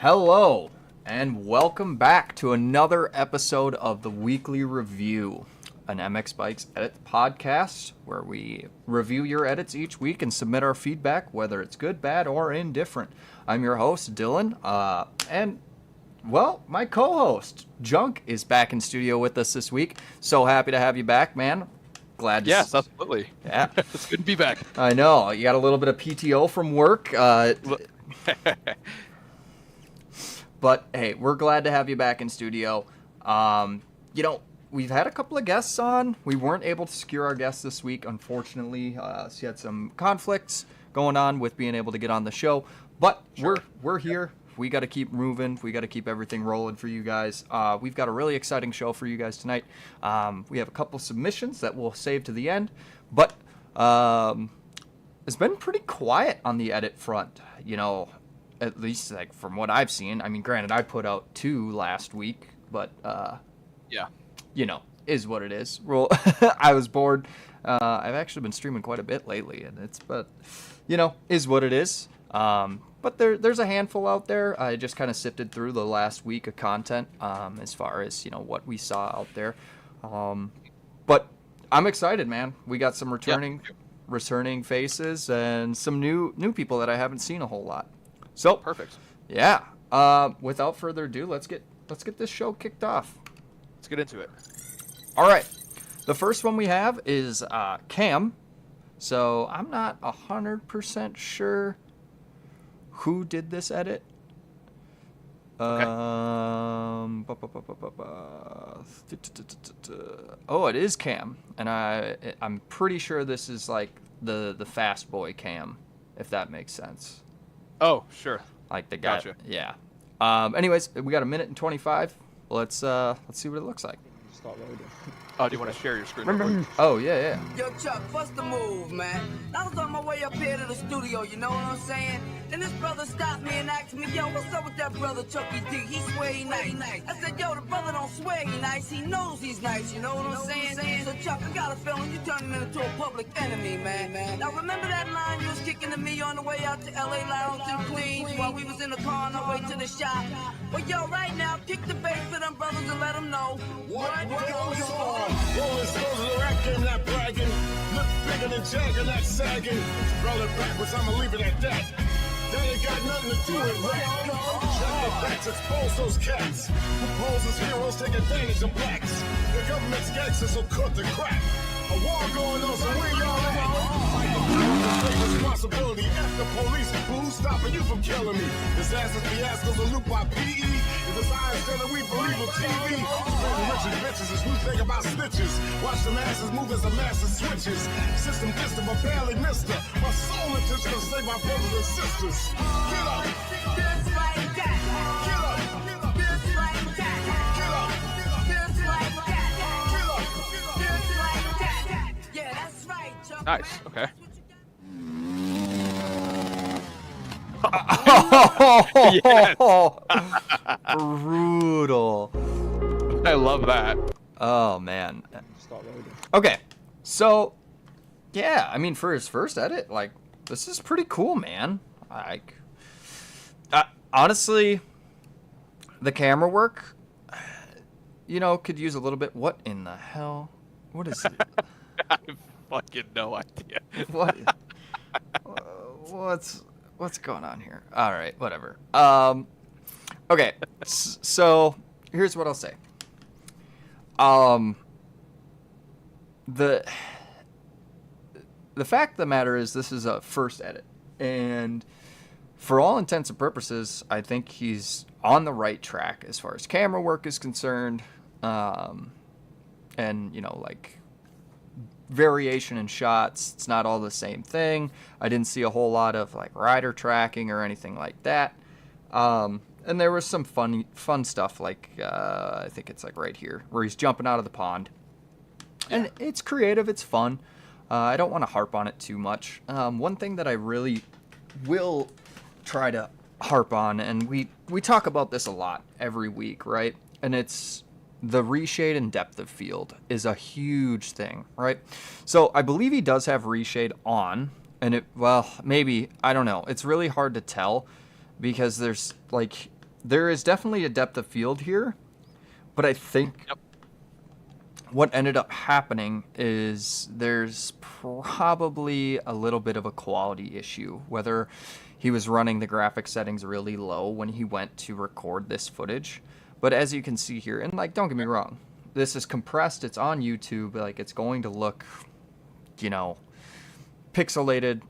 Hello, and welcome back to another episode of the Weekly Review, an MX Bikes Edit podcast where we review your edits each week and submit our feedback, whether it's good, bad, or indifferent. I'm your host, Dylan, and my co-host, Junk, is back in studio with us this week. So happy to have you back, man. Glad to Yes, absolutely. Yeah. It's good to be back. I know. You got a little bit of PTO from work. But hey, we're glad to have you back in studio. We've had a couple of guests on. We weren't able to secure our guests this week, unfortunately. She had some conflicts going on with being able to get on the show. But Sure. we're here. We got to keep moving. We got to keep everything rolling for you guys. We've got a really exciting show for you guys tonight. We have a couple submissions that we'll save to the end. But it's been pretty quiet on the edit front, at least like from what I've seen. I mean, granted, I put out 2 last week, but Yeah. Is what it is. Well, I was bored. I've actually been streaming quite a bit lately, and is what it is. But there's a handful out there. I just kind of sifted through the last week of content as far as what we saw out there. But I'm excited, man. We got some returning faces and some new people that I haven't seen a whole lot. So Perfect. yeah. Without further ado, let's get this show kicked off. Let's get into it. All right. The first one we have is Cam. So I'm not 100% sure who did this edit. Okay. Oh, it is Cam, and I'm pretty sure this is like the fast boy Cam, if that makes sense. Oh, sure. Like the guy. Gotcha. Yeah. Anyways, we got 1:25. Let's see what it looks like. Oh, do you want to share your screen? real quick? Oh yeah. Yo, Chuck, what's the move, man? I was on my way up here to the studio, you know what I'm saying? Then this brother stopped me and asked me, yo, what's up with that brother Chucky D? He swear he nice. I said, yo, the brother don't swear he nice, he knows he's nice, you know what I'm saying? So, Chuck, I got a feeling you turning into a public enemy, man. Now, remember that line you was kicking to me on the way out to L.A. Lounge and Queens while we was in the car on our way to the shop? Well, yo, right now, kick the bass for them brothers and let them know What goes on? Rolling stones in the rap game, not bragging. Look bigger than Jagger, not sagging. Roll it backwards, I'ma leave it at that. That ain't got nothing to do with rap. Check the facts, expose those cats who pose as heroes, take advantage of blacks. The government's gangsters will cut the crap. A war going on, so where y'all at? Take responsibility. F the police, who's stopping you from killing me? Disasters, fiascos, a loop by PE. If it's eyes that we believe on TV. Spreading riches, bitches, is new thing about snitches. Watch the masses move as the masses switches. System distant, but barely missed her. My soul intention to save my brothers and sisters. Get up! just like that. Get up! Just like that. Get up! Just like that. Get up! Just like that. Yeah, that's right, Chuck. Nice. Okay. Yes. Brutal. I love that. Oh man. Okay, so yeah, I mean, for his first edit, like, this is pretty cool, man. Like, honestly, the camera work, could use a little bit. What in the hell? What is it? I have fucking no idea. What? What's going on here? All right, whatever. Okay, so here's what I'll say. The fact of the matter is, this is a first edit, and for all intents and purposes, I think he's on the right track as far as camera work is concerned, and like variation in shots. It's not all the same thing. I didn't see a whole lot of like rider tracking or anything like that. And there was some fun stuff, like I think it's like right here where he's jumping out of the pond, and it's creative, it's fun. I don't want to harp on it too much. One thing that I really will try to harp on, and we talk about this a lot every week, right? And it's the reshade and depth of field is a huge thing, right? So I believe he does have reshade on, and maybe, I don't know. It's really hard to tell because there's like, there is definitely a depth of field here, but I think Yep. what ended up happening is there's probably a little bit of a quality issue, whether he was running the graphic settings really low when he went to record this footage. But as you can see here, and like, don't get me wrong, this is compressed, it's on YouTube, like it's going to look, pixelated.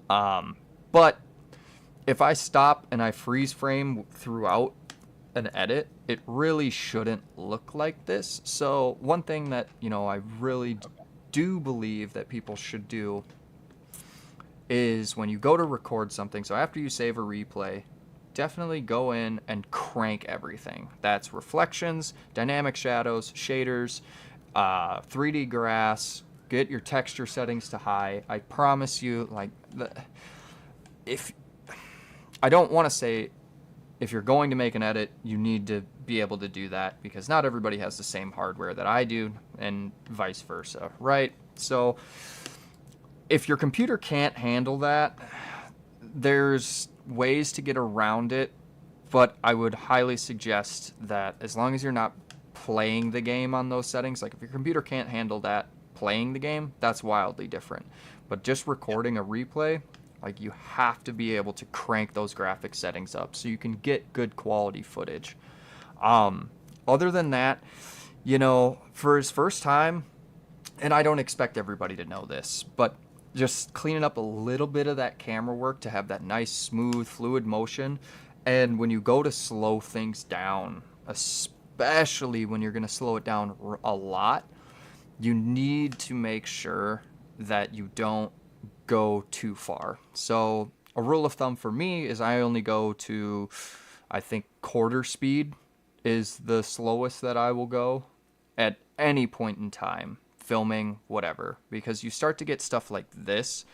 But if I stop and I freeze frame throughout an edit, it really shouldn't look like this. So one thing that, I really do believe that people should do is when you go to record something, so after you save a replay, definitely go in and crank everything. That's reflections, dynamic shadows, shaders, 3D grass, get your texture settings to high. I promise you, I don't want to say if you're going to make an edit, you need to be able to do that, because not everybody has the same hardware that I do, and vice versa, right? So if your computer can't handle that, there's ways to get around it, but I would highly suggest that as long as you're not playing the game on those settings, like if your computer can't handle that playing the game, that's wildly different. But just recording a replay, like, you have to be able to crank those graphic settings up so you can get good quality footage. Other than that, for his first time, and I don't expect everybody to know this, but just cleaning up a little bit of that camera work to have that nice, smooth, fluid motion. And when you go to slow things down, especially when you're going to slow it down a lot, you need to make sure that you don't go too far. So a rule of thumb for me is I only go to, I think, quarter speed is the slowest that I will go at any point in time, filming, whatever, because you start to get stuff like this,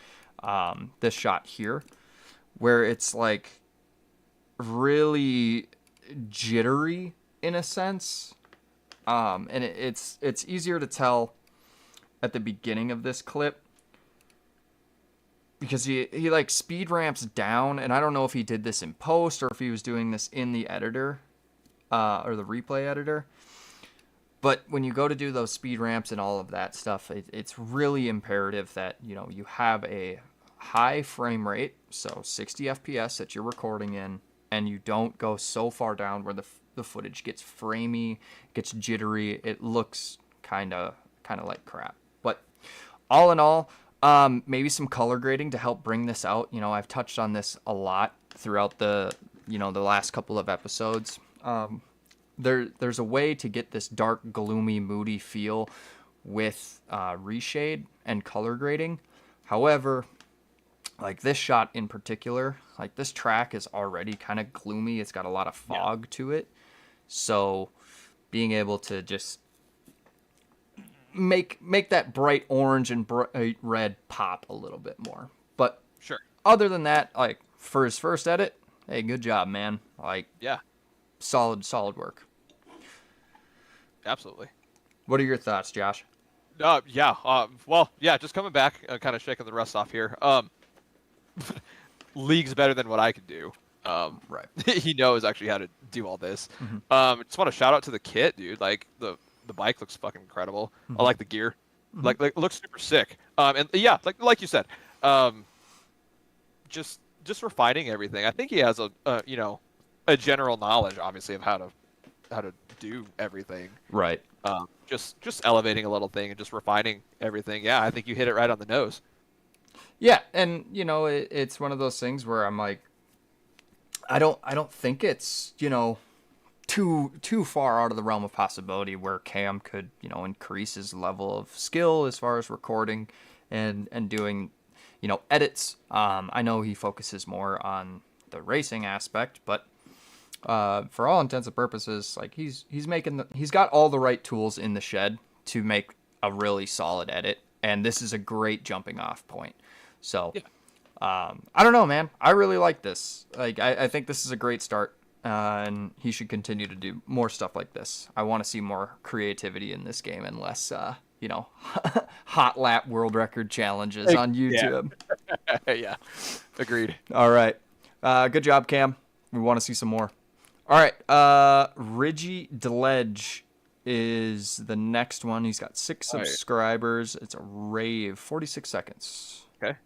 this shot here, where it's like really jittery in a sense, and it's easier to tell at the beginning of this clip because he like speed ramps down, and I don't know if he did this in post or if he was doing this in the editor, or the replay editor. But when you go to do those speed ramps and all of that stuff, it's really imperative that, you have a high frame rate, so 60 FPS that you're recording in, and you don't go so far down where the footage gets framey, gets jittery. It looks kind of like crap. But all in all, maybe some color grading to help bring this out. I've touched on this a lot throughout the last couple of episodes. There's a way to get this dark, gloomy, moody feel with reshade and color grading. However, like this shot in particular, like this track is already kind of gloomy. It's got a lot of fog to it. So being able to just make that bright orange and bright red pop a little bit more. But Sure. other than that, like for his first edit, hey, good job, man. Like, Yeah. solid work. Absolutely. What are your thoughts, Josh? Yeah. Well, yeah. Just coming back, kind of shaking the rust off here. League's better than what I can do. Right. He knows actually how to do all this. Mm-hmm. Just want to shout out to the kit, dude. Like the bike looks fucking incredible. Mm-hmm. I like the gear. Like it looks super sick. And yeah, like you said, just refining everything. I think he has a general knowledge, obviously, of how to do everything. Right. Just elevating a little thing and just refining everything. Yeah, I think you hit it right on the nose. Yeah, and it's one of those things where I'm like, I don't think it's too far out of the realm of possibility where Cam could increase his level of skill as far as recording and doing edits. I know he focuses more on the racing aspect, but for all intents and purposes, like he's got all the right tools in the shed to make a really solid edit, and this is a great jumping off point. So, I don't know, man. I really like this. Like, I think this is a great start, and he should continue to do more stuff like this. I want to see more creativity in this game and less, hot lap world record challenges on YouTube. Yeah, agreed. All right. Good job, Cam. We want to see some more. All right. Reggie Deledge is the next one. He's got 6 All right. subscribers. It's a rave. 46 seconds. Okay.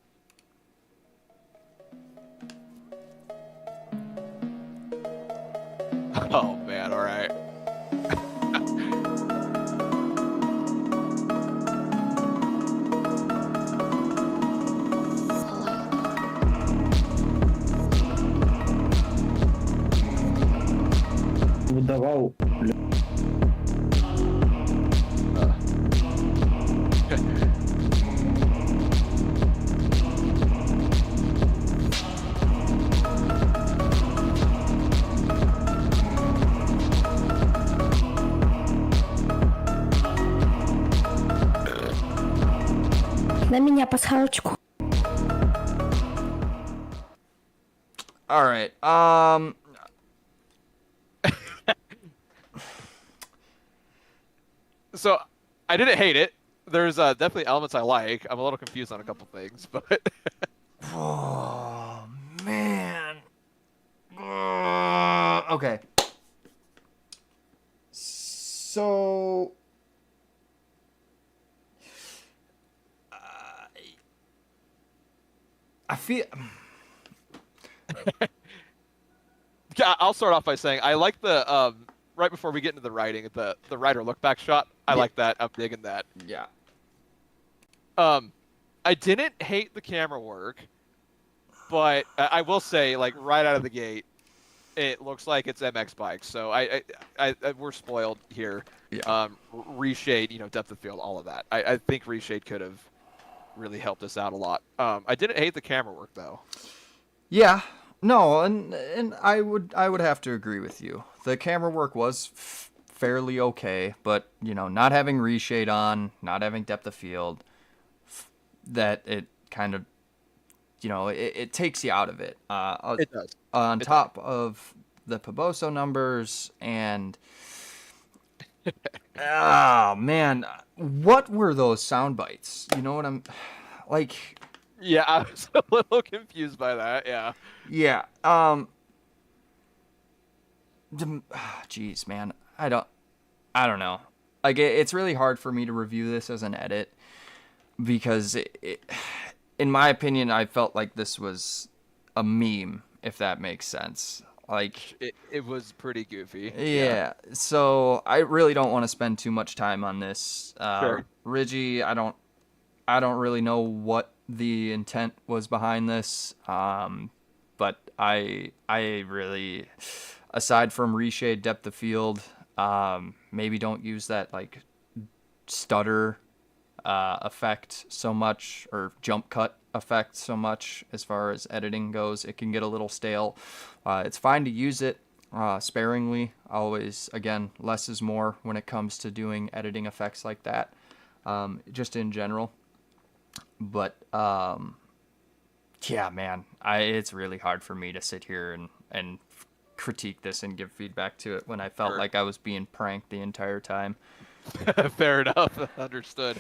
Oh man, all right. Выдавал. На меня пасхалочку. All right. So I didn't hate it. There's definitely elements I like. I'm a little confused on a couple things, but Oh, man. Okay. So. I feel. yeah, I'll start off by saying I like the right before we get into the writing, the writer look back shot. I Yeah. like that. I'm digging that. Yeah. I didn't hate the camera work, but I will say, like right out of the gate, it looks like it's MX bikes. So I we're spoiled here. Yeah. Reshade, depth of field, all of that. I think reshade could have really helped us out a lot. I didn't hate the camera work though. Yeah. No, and I would have to agree with you. The camera work was fairly okay, but not having reshade on, not having depth of field, that it kind of it takes you out of it. It does. On top of the Poboso numbers and oh man, what were those sound bites? You know what I'm like? Yeah, I was a little confused by that. Yeah. Yeah. Jeez, man. I don't know. Like, it's really hard for me to review this as an edit because in my opinion, I felt like this was a meme, if that makes sense. Like, It was pretty goofy. yeah. So I really don't want to spend too much time on this. Sure. Reggie, I don't really know what the intent was behind this. But I really, aside from reshade, depth of field, maybe don't use that like stutter effect so much, or jump cut effect so much as far as editing goes. It can get a little stale. It's fine to use it sparingly. Always, again, less is more when it comes to doing editing effects like that, just in general. But yeah, man, it's really hard for me to sit here and critique this and give feedback to it when I felt Sure. like I was being pranked the entire time. Fair enough. Understood.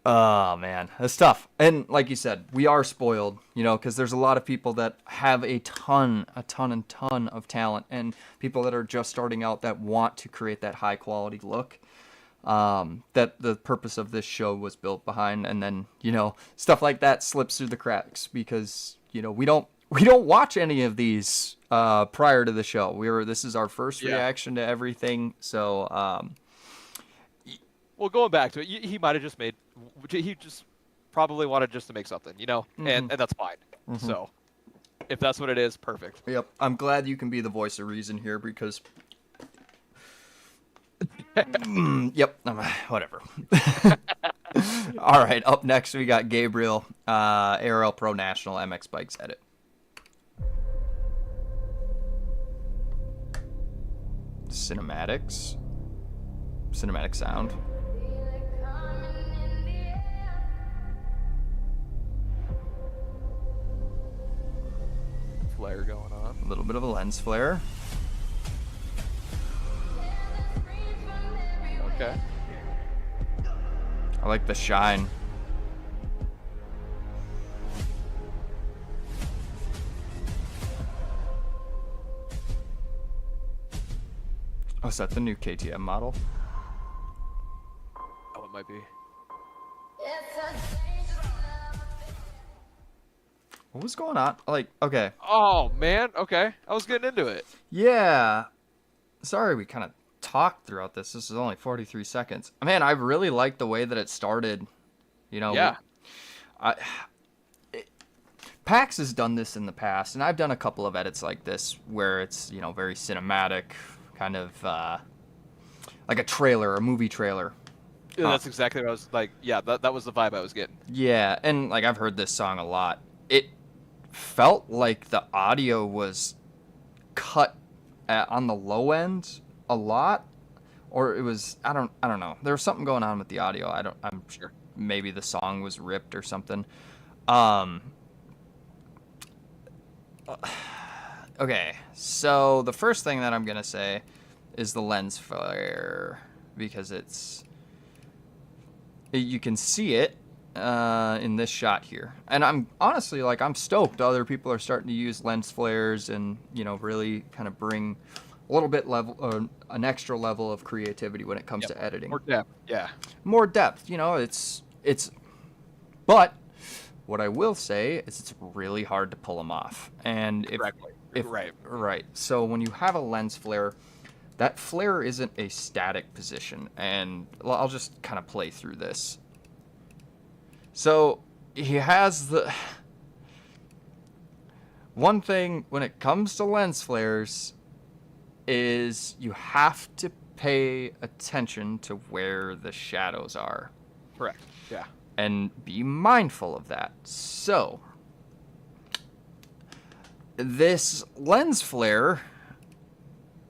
Oh man, that's tough. And like you said, we are spoiled, because there's a lot of people that have a ton of talent, and people that are just starting out that want to create that high quality look. That the purpose of this show was built behind, and then stuff like that slips through the cracks because we don't watch any of these prior to the show. This is our first Yeah. reaction to everything, so Well, going back to it, he might have just he just probably wanted just to make something, and that's fine. So if that's what it is, perfect. yep. I'm glad you can be the voice of reason here because yep, whatever. All right, up next we got Gabriel, ARL Pro National MX Bikes edit. Cinematic sound. Flare going on. A little bit of a lens flare. Okay. I like the shine. Oh, is that the new KTM model? Oh, it might be. What was going on? Like, okay. Oh man, okay. I was getting into it. Yeah. Sorry we kind of talked throughout this. This is only 43 seconds. Man, I really like the way that it started. You know, Yeah. PAX has done this in the past, and I've done a couple of edits like this where it's, you know, very cinematic, kind of like a trailer, a movie trailer. Yeah, that's exactly what I was like. Yeah, that was the vibe I was getting. Yeah, and like I've heard this song a lot. It felt like the audio was cut on the low end a lot, or it was I don't know. There was something going on with the audio. I'm Sure. maybe the song was ripped or something. Okay, so the first thing that I'm gonna say is the lens flare, because you can see it in this shot here, and I'm honestly like I'm stoked other people are starting to use lens flares and, you know, really kind of bring a little bit an extra level of creativity when it comes to editing. More depth. Yeah. More depth, you know. It's but what I will say is it's really hard to pull them off, and right. So when you have a lens flare, that flare isn't a static position, and I'll just kind of play through this. So he has the one thing when it comes to lens flares is you have to pay attention to where the shadows are. Correct. Yeah. And be mindful of that. So, this lens flare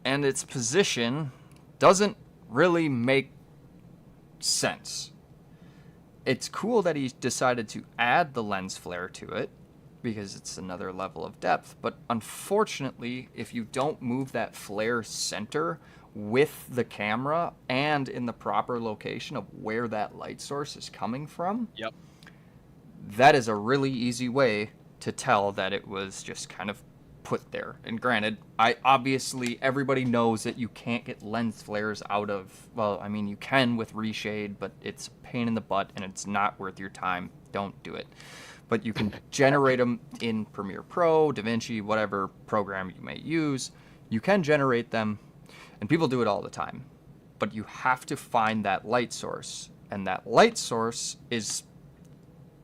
and its position doesn't really make sense. It's cool that he decided to add the lens flare to it because it's another level of depth, but unfortunately, if you don't move that flare center with the camera and in the proper location of where that light source is coming from, Yep. that is a really easy way to tell that it was just kind of put there. And granted, obviously everybody knows that you can't get lens flares out of, well, I mean, you can with reshade, but it's a pain in the butt and it's not worth your time. Don't do it. But you can generate them in Premiere Pro, DaVinci, whatever program you may use. You can generate them, and people do it all the time. But you have to find that light source. And that light source is,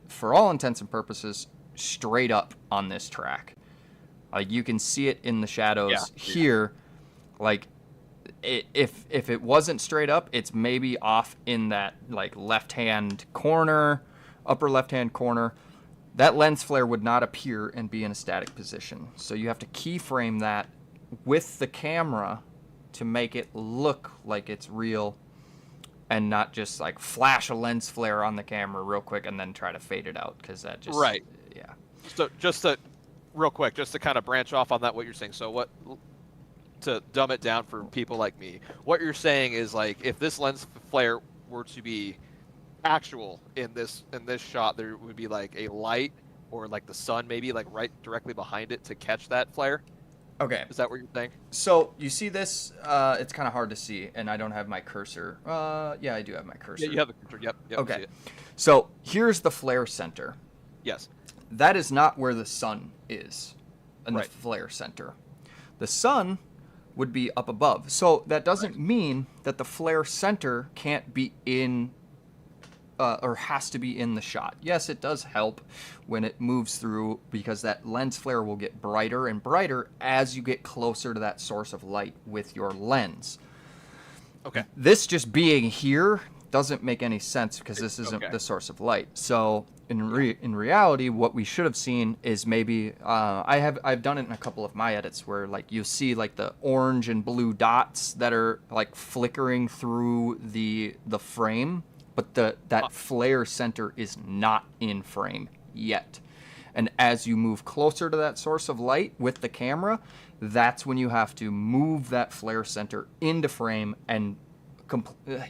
for all intents and purposes, straight up on this track. Like, you can see it in the shadows here. Like, if it wasn't straight up, it's maybe off in that, like, left-hand corner, upper left-hand corner. That lens flare would not appear and be in a static position. So you have to keyframe that with the camera to make it look like it's real and not just like flash a lens flare on the camera real quick and then try to fade it out, because that just Right. Yeah. So just to real quick, just to kind of branch off on that, what you're saying. So what, to dumb it down for people like me, what you're saying is, like, if this lens flare were to be actual in this shot, there would be like a light or like the sun maybe like right directly behind it to catch that flare. Okay. Is that what you're saying? So you see this? It's kind of hard to see, and I don't have my cursor. Yeah, I do have my cursor. Yeah, you have the cursor. Yep. I see Okay. it. So here's the flare center. Yes. That is not where the sun is in Right. the flare center. The sun would be up above. So that doesn't mean that the flare center can't be in or has to be in the shot. Yes, it does help when it moves through, because that lens flare will get brighter and brighter as you get closer to that source of light with your lens. Okay. This just being here doesn't make any sense because this isn't Okay. the source of light. So in reality, what we should have seen is maybe I've done it in a couple of my edits where, like, you see like the orange and blue dots that are like flickering through the frame, but that flare center is not in frame yet. And as you move closer to that source of light with the camera, that's when you have to move that flare center into frame, and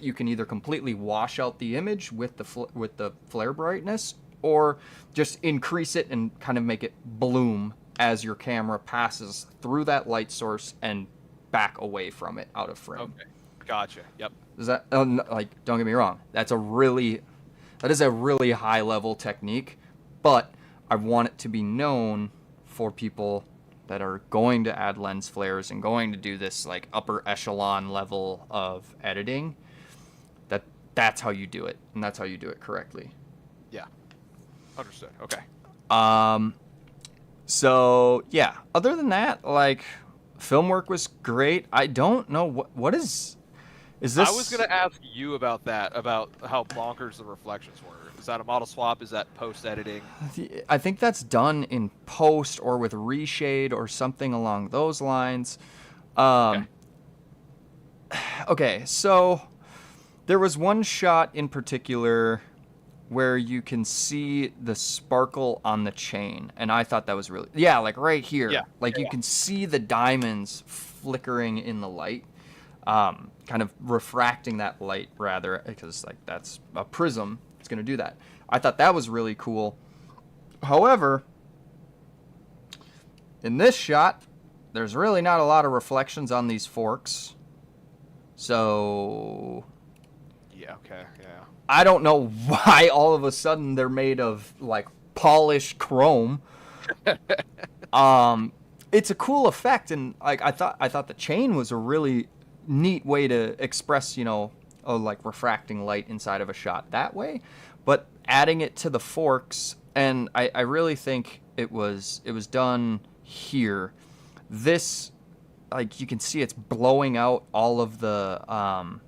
you can either completely wash out the image with the flare brightness, or just increase it and kind of make it bloom as your camera passes through that light source and back away from it out of frame. Okay. Gotcha. Yep. Does that like, don't get me wrong, that is a really high level technique, but I want it to be known for people that are going to add lens flares and going to do this like upper echelon level of editing, that's how you do it, and that's how you do it correctly. Yeah. Understood. Okay. So yeah, other than that, like, film work was great. I don't know what is this. I was gonna ask you about that, about how bonkers the reflections were. Is that a model swap? Is that post editing? I think that's done in post or with reshade or something along those lines. Okay, so there was one shot in particular where you can see the sparkle on the chain, and I thought that was really, yeah, like right here. Yeah. Like you can see the diamonds flickering in the light, kind of refracting that light rather, because like that's a prism. It's going to do that. I thought that was really cool. However, in this shot, there's really not a lot of reflections on these forks. So Yeah. Okay. Yeah. I don't know why all of a sudden they're made of like polished chrome. It's a cool effect, and like I thought the chain was a really neat way to express, like refracting light inside of a shot that way. But adding it to the forks, and I really think it was done here. This, like, you can see it's blowing out all of the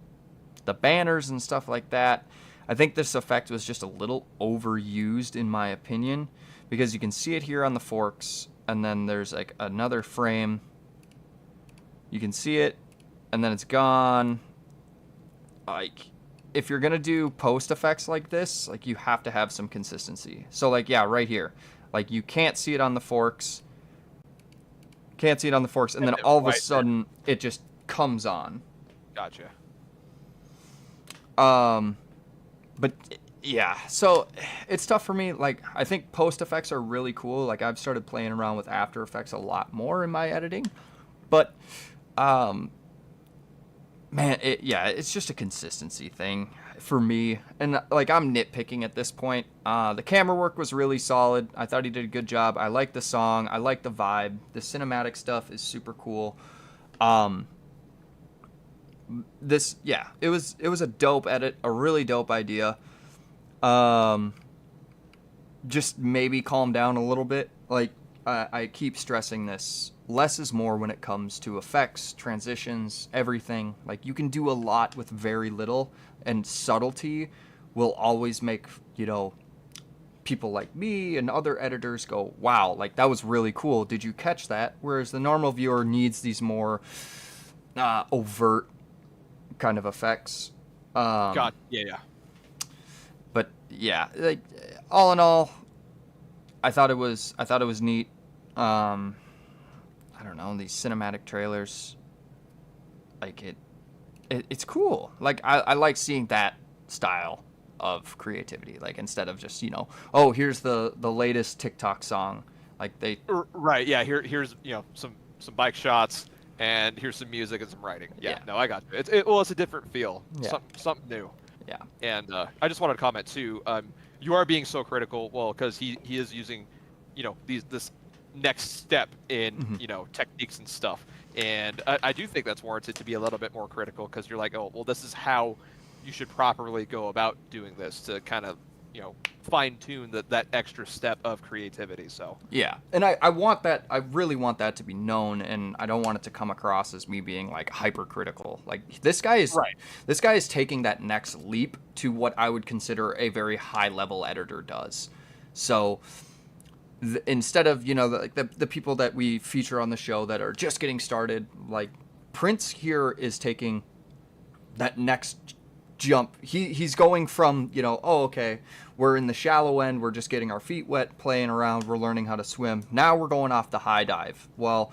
banners and stuff like that. I think this effect was just a little overused in my opinion, because you can see it here on the forks, and then there's like another frame. You can see it, and then it's gone. Like, if you're gonna do post effects like this, like, you have to have some consistency. So like, yeah, right here, like, you can't see it on the forks. Can't see it on the forks, and then all of a sudden it just comes on. Gotcha. But yeah, so it's tough for me. Like, I think post effects are really cool. Like, I've started playing around with After Effects a lot more in my editing, but man, it's just a consistency thing for me. And like, I'm nitpicking at this point. The camera work was really solid. I thought he did a good job. I like the song. I like the vibe. The cinematic stuff is super cool. It was a dope edit, a really dope idea. Just maybe calm down a little bit. Like, I keep stressing this. Less is more when it comes to effects, transitions, everything. Like, you can do a lot with very little, and subtlety will always make, people like me and other editors go, wow, like, that was really cool. Did you catch that? Whereas the normal viewer needs these more overt kind of effects. Yeah. But yeah, like, all in all, I thought it was neat. I don't know, these cinematic trailers, like, it's cool. Like, I like seeing that style of creativity. Like, instead of just, oh, here's the latest TikTok song. Like, they Right. Yeah. Here's some bike shots, and here's some music and some writing. Yeah. No, I got you. It's a different feel. Yeah. Something new. Yeah. And I just wanted to comment too. You are being so critical, well, because he is using, this next step in techniques and stuff. And I do think that's warranted to be a little bit more critical, because you're like, oh, well, this is how you should properly go about doing this to kind of fine tune that extra step of creativity. So yeah, and I want that. I really want that to be known, and I don't want it to come across as me being like hypercritical. Like, this guy is right. This guy is taking that next leap to what I would consider a very high level editor does. So instead of the people that we feature on the show that are just getting started, like, Prince here is taking that next jump. He's going from oh, okay, we're in the shallow end, we're just getting our feet wet, playing around, we're learning how to swim. Now we're going off the high dive. Well,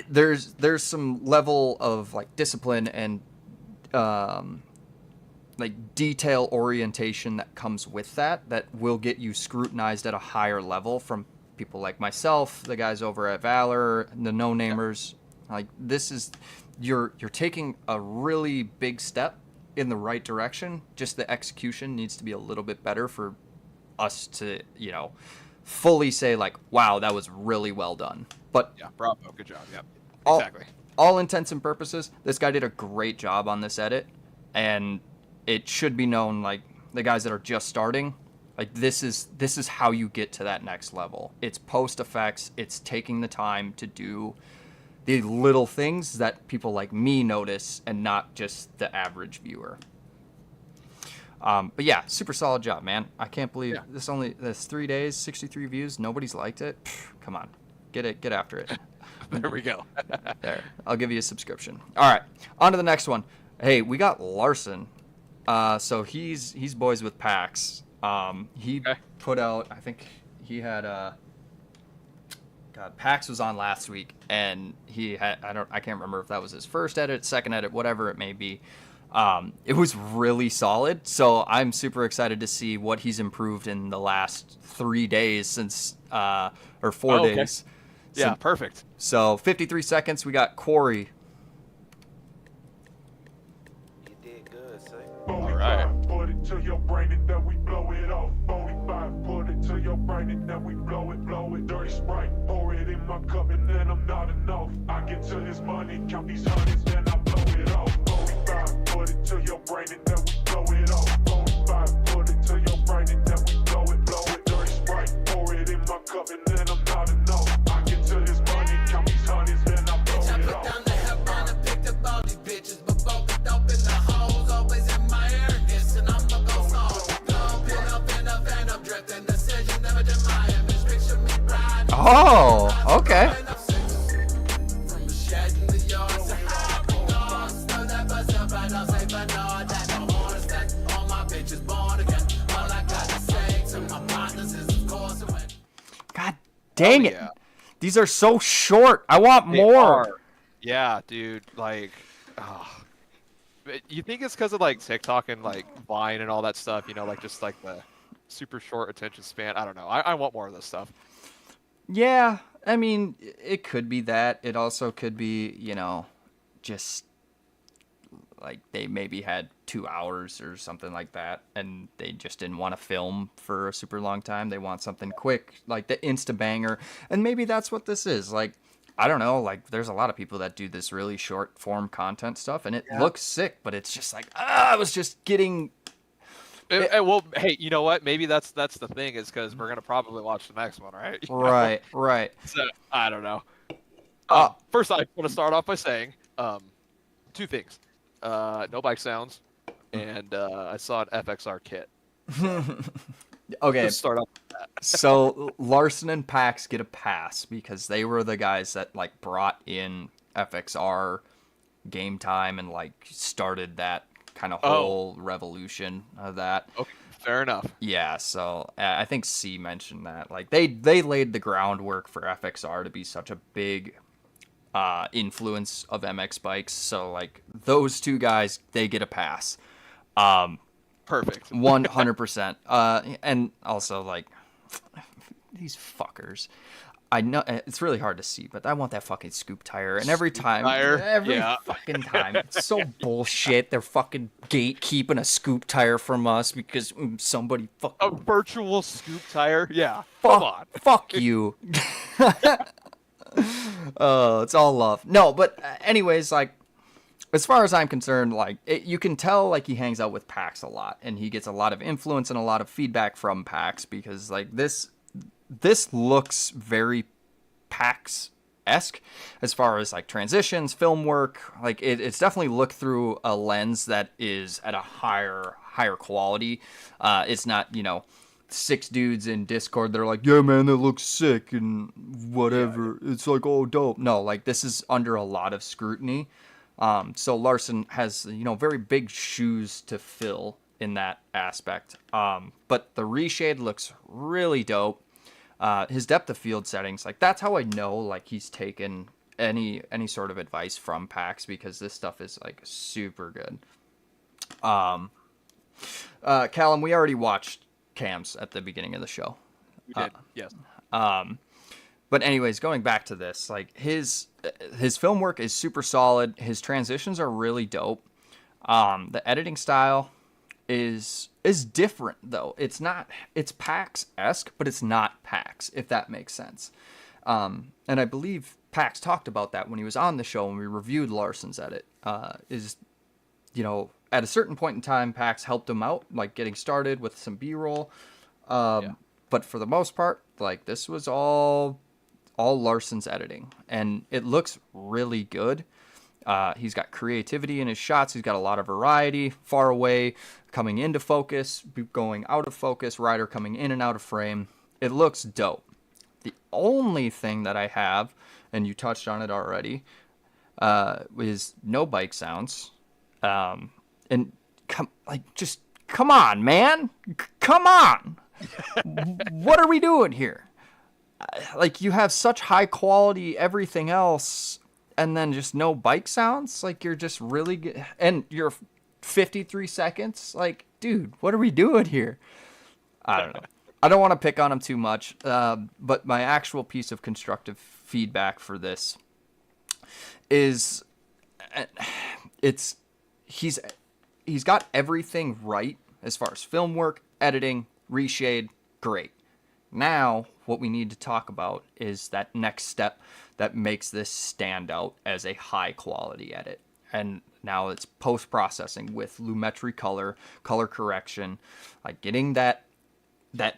there's some level of like discipline and like detail orientation that comes with that will get you scrutinized at a higher level from people like myself, the guys over at Valor, the no-namers, Like this is, you're taking a really big step in the right direction. Just the execution needs to be a little bit better for us to, fully say like, wow, that was really well done. But Yeah, bravo, good job. Yep, all, exactly. all intents and purposes, this guy did a great job on this edit, and it should be known, like, the guys that are just starting, like, this is how you get to that next level. It's post effects. It's taking the time to do the little things that people like me notice and not just the average viewer. But yeah, super solid job, man. I can't believe this 3 days, 63 views. Nobody's liked it. Pff, come on, get after it. There we go. There, I'll give you a subscription. All right, on to the next one. Hey, we got Larson. So he's boys with PAX. He put out, I think he had PAX was on last week, and he had, I can't remember if that was his first edit, second edit, whatever it may be. It was really solid, so I'm super excited to see what he's improved in the last 3 days since, or 4 days. Yeah, perfect. So 53 seconds, we got Quarry. You did good, say. All right. Put it to your brain and then we blow it off. 45, put it to your brain and then we blow it. Dirty Sprite, pour it in my cup and then I'm not enough. I get to this money, count these hundreds, then I blow it off. 45, put it to your brain and then we blow it off. 45, put it to your brain and then we blow it. Dirty Sprite, pour it in my cup and then I'm not enough. I get to this money, count these hundreds, then I blow it off. Oh, okay. God dang it. Yeah. These are so short. I want They more. are. Yeah, dude. Like, you think it's because of like TikTok and like Vine and all that stuff? Like just like the super short attention span. I don't know. I want more of this stuff. Yeah, I mean, it could be that. It also could be, just like they maybe had 2 hours or something like that, and they just didn't want to film for a super long time. They want something quick, like the Insta banger, and maybe that's what this is. Like, I don't know, like there's a lot of people that do this really short form content stuff, and it looks sick, but it's just like, I was just getting... Well, hey, you know what? Maybe that's the thing, is because we're gonna probably watch the next one, right? Right. So I don't know. First, I want to start off by saying 2 things: no bike sounds, and I saw an FXR kit. Okay. Let's start off with that. So Larson and Pax get a pass because they were the guys that like brought in FXR Game Time and like started that kind of whole revolution of that. Okay, fair enough. Yeah, so I think C mentioned that. Like they laid the groundwork for FXR to be such a big influence of MX bikes. So like those 2 guys, they get a pass. Perfect. 100%. And also like these fuckers. I know it's really hard to see, but I want that fucking scoop tire. And every time, fucking time, it's so bullshit. They're fucking gatekeeping a scoop tire from us because somebody fucking... A virtual scoop tire? Yeah. Come on. Fuck you. Oh, it's all love. No, but anyways, like, as far as I'm concerned, like, you can tell, like, he hangs out with PAX a lot, and he gets a lot of influence and a lot of feedback from PAX because, like, this looks very PAX-esque as far as like transitions, film work. Like it's definitely looked through a lens that is at a higher quality. It's not 6 dudes in Discord. They're like, yeah, man, that looks sick and whatever. Yeah. It's like, oh, dope. No, like this is under a lot of scrutiny. So Larson has very big shoes to fill in that aspect. But the reshade looks really dope. His depth of field settings, like that's how I know like he's taken any sort of advice from PAX, because this stuff is like super good. Callum, we already watched Cam's at the beginning of the show. We did, yes. But But anyways, going back to this, like his film work is super solid. His transitions are really dope. The editing style is different though. It's Pax-esque, but it's not Pax, if that makes sense. And I believe Pax talked about that when he was on the show when we reviewed Larson's edit. At a certain point in time, Pax helped him out, like getting started with some B-roll. But for the most part, like this was all Larson's editing, and it looks really good. He's got creativity in his shots. He's got a lot of variety. Far away, coming into focus, going out of focus, rider coming in and out of frame. It looks dope. The only thing that I have, and you touched on it already, is no bike sounds. And come on, man. Come on. What are we doing here? Like, you have such high quality everything else, and then just no bike sounds. Like, you're just really good, and you're 53 seconds. Like, dude, what are we doing here? I don't know. I don't want to pick on him too much, but my actual piece of constructive feedback for this is, he's got everything right as far as film work, editing, reshade, great. Now, what we need to talk about is that next step that makes this stand out as a high quality edit. And now it's post-processing with Lumetri color correction, like getting that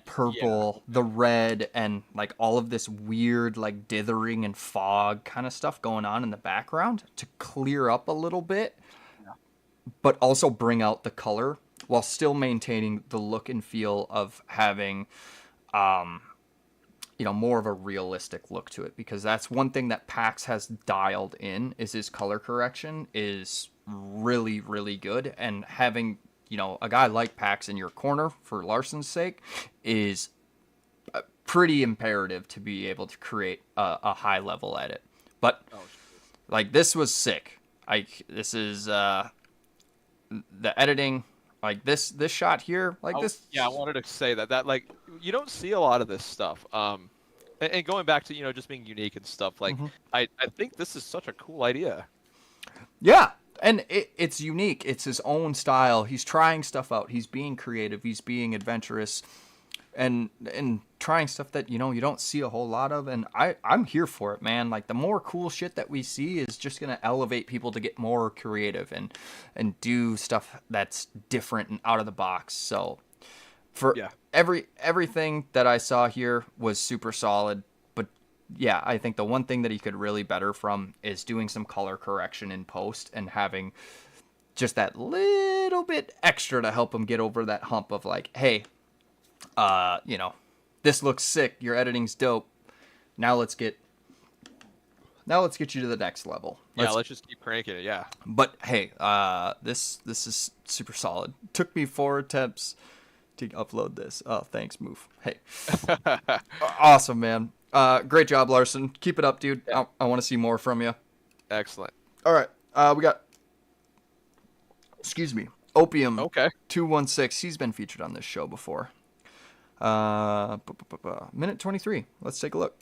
purple, the red, and like all of this weird like dithering and fog kind of stuff going on in the background to clear up a little bit, but also bring out the color while still maintaining the look and feel of having more of a realistic look to it, because that's one thing that Pax has dialed in, is his color correction is really, really good. And having, a guy like Pax in your corner for Larson's sake is pretty imperative to be able to create a high level edit. But like, this was sick. This is the editing. Like this shot here, this. Yeah, I wanted to say that like you don't see a lot of this stuff. And going back to just being unique and stuff, like I think this is such a cool idea. Yeah, and it's unique. It's his own style. He's trying stuff out. He's being creative. He's being adventurous, and trying stuff that you don't see a whole lot of. And I'm here for it, man. Like, the more cool shit that we see is just gonna elevate people to get more creative and do stuff that's different and out of the box. So everything that I saw here was super solid. But yeah, I think the one thing that he could really better from is doing some color correction in post and having just that little bit extra to help him get over that hump of like, hey, this looks sick. Your editing's dope. Now let's get you to the next level. Let's just keep cranking it. Yeah. But hey, this is super solid. Took me 4 attempts to upload this. Oh, thanks, Move. Hey, awesome, man. Great job, Larson. Keep it up, dude. Yeah. I want to see more from you. Excellent. All right. We got. Excuse me. Opium. Okay. 216. He's been featured on this show before. Minute 23. Let's take a look.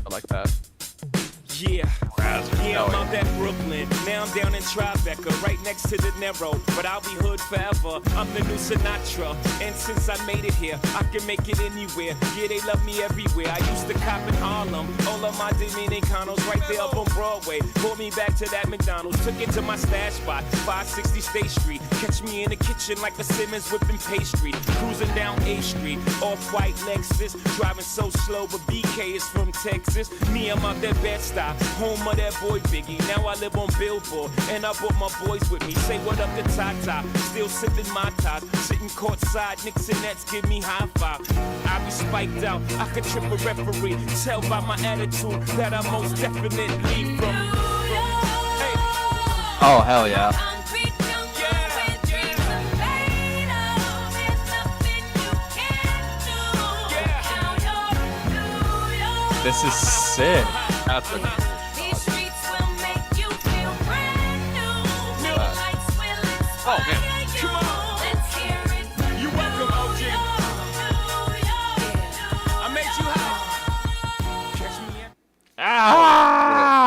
I like that. Yeah, I'm out at Brooklyn. Now I'm down in Tribeca, right next to the Narrow. But I'll be hood forever. I'm the new Sinatra. And since I made it here, I can make it anywhere. Yeah, they love me everywhere. I used to cop in Harlem. All of my Dominicanos right there up on Broadway. Pulled me back to that McDonald's. Took it to my stash spot, 560 State Street. Catch me in the kitchen like a Simmons whipping pastry. Cruising down A Street, off-white Lexus. Driving so slow, but BK is from Texas. Me, I'm out there Bed-Stuy, home of that boy Biggie. Now I live on Billboard, and I brought my boys with me. Say what up to Tata, still sipping my top. Sitting courtside, Knicks and Nets give me high five. I be spiked out, I could trip a referee. Tell by my attitude that I most definitely from. Hey. Oh, hell yeah. This is sick. That's a Oh man. Come on.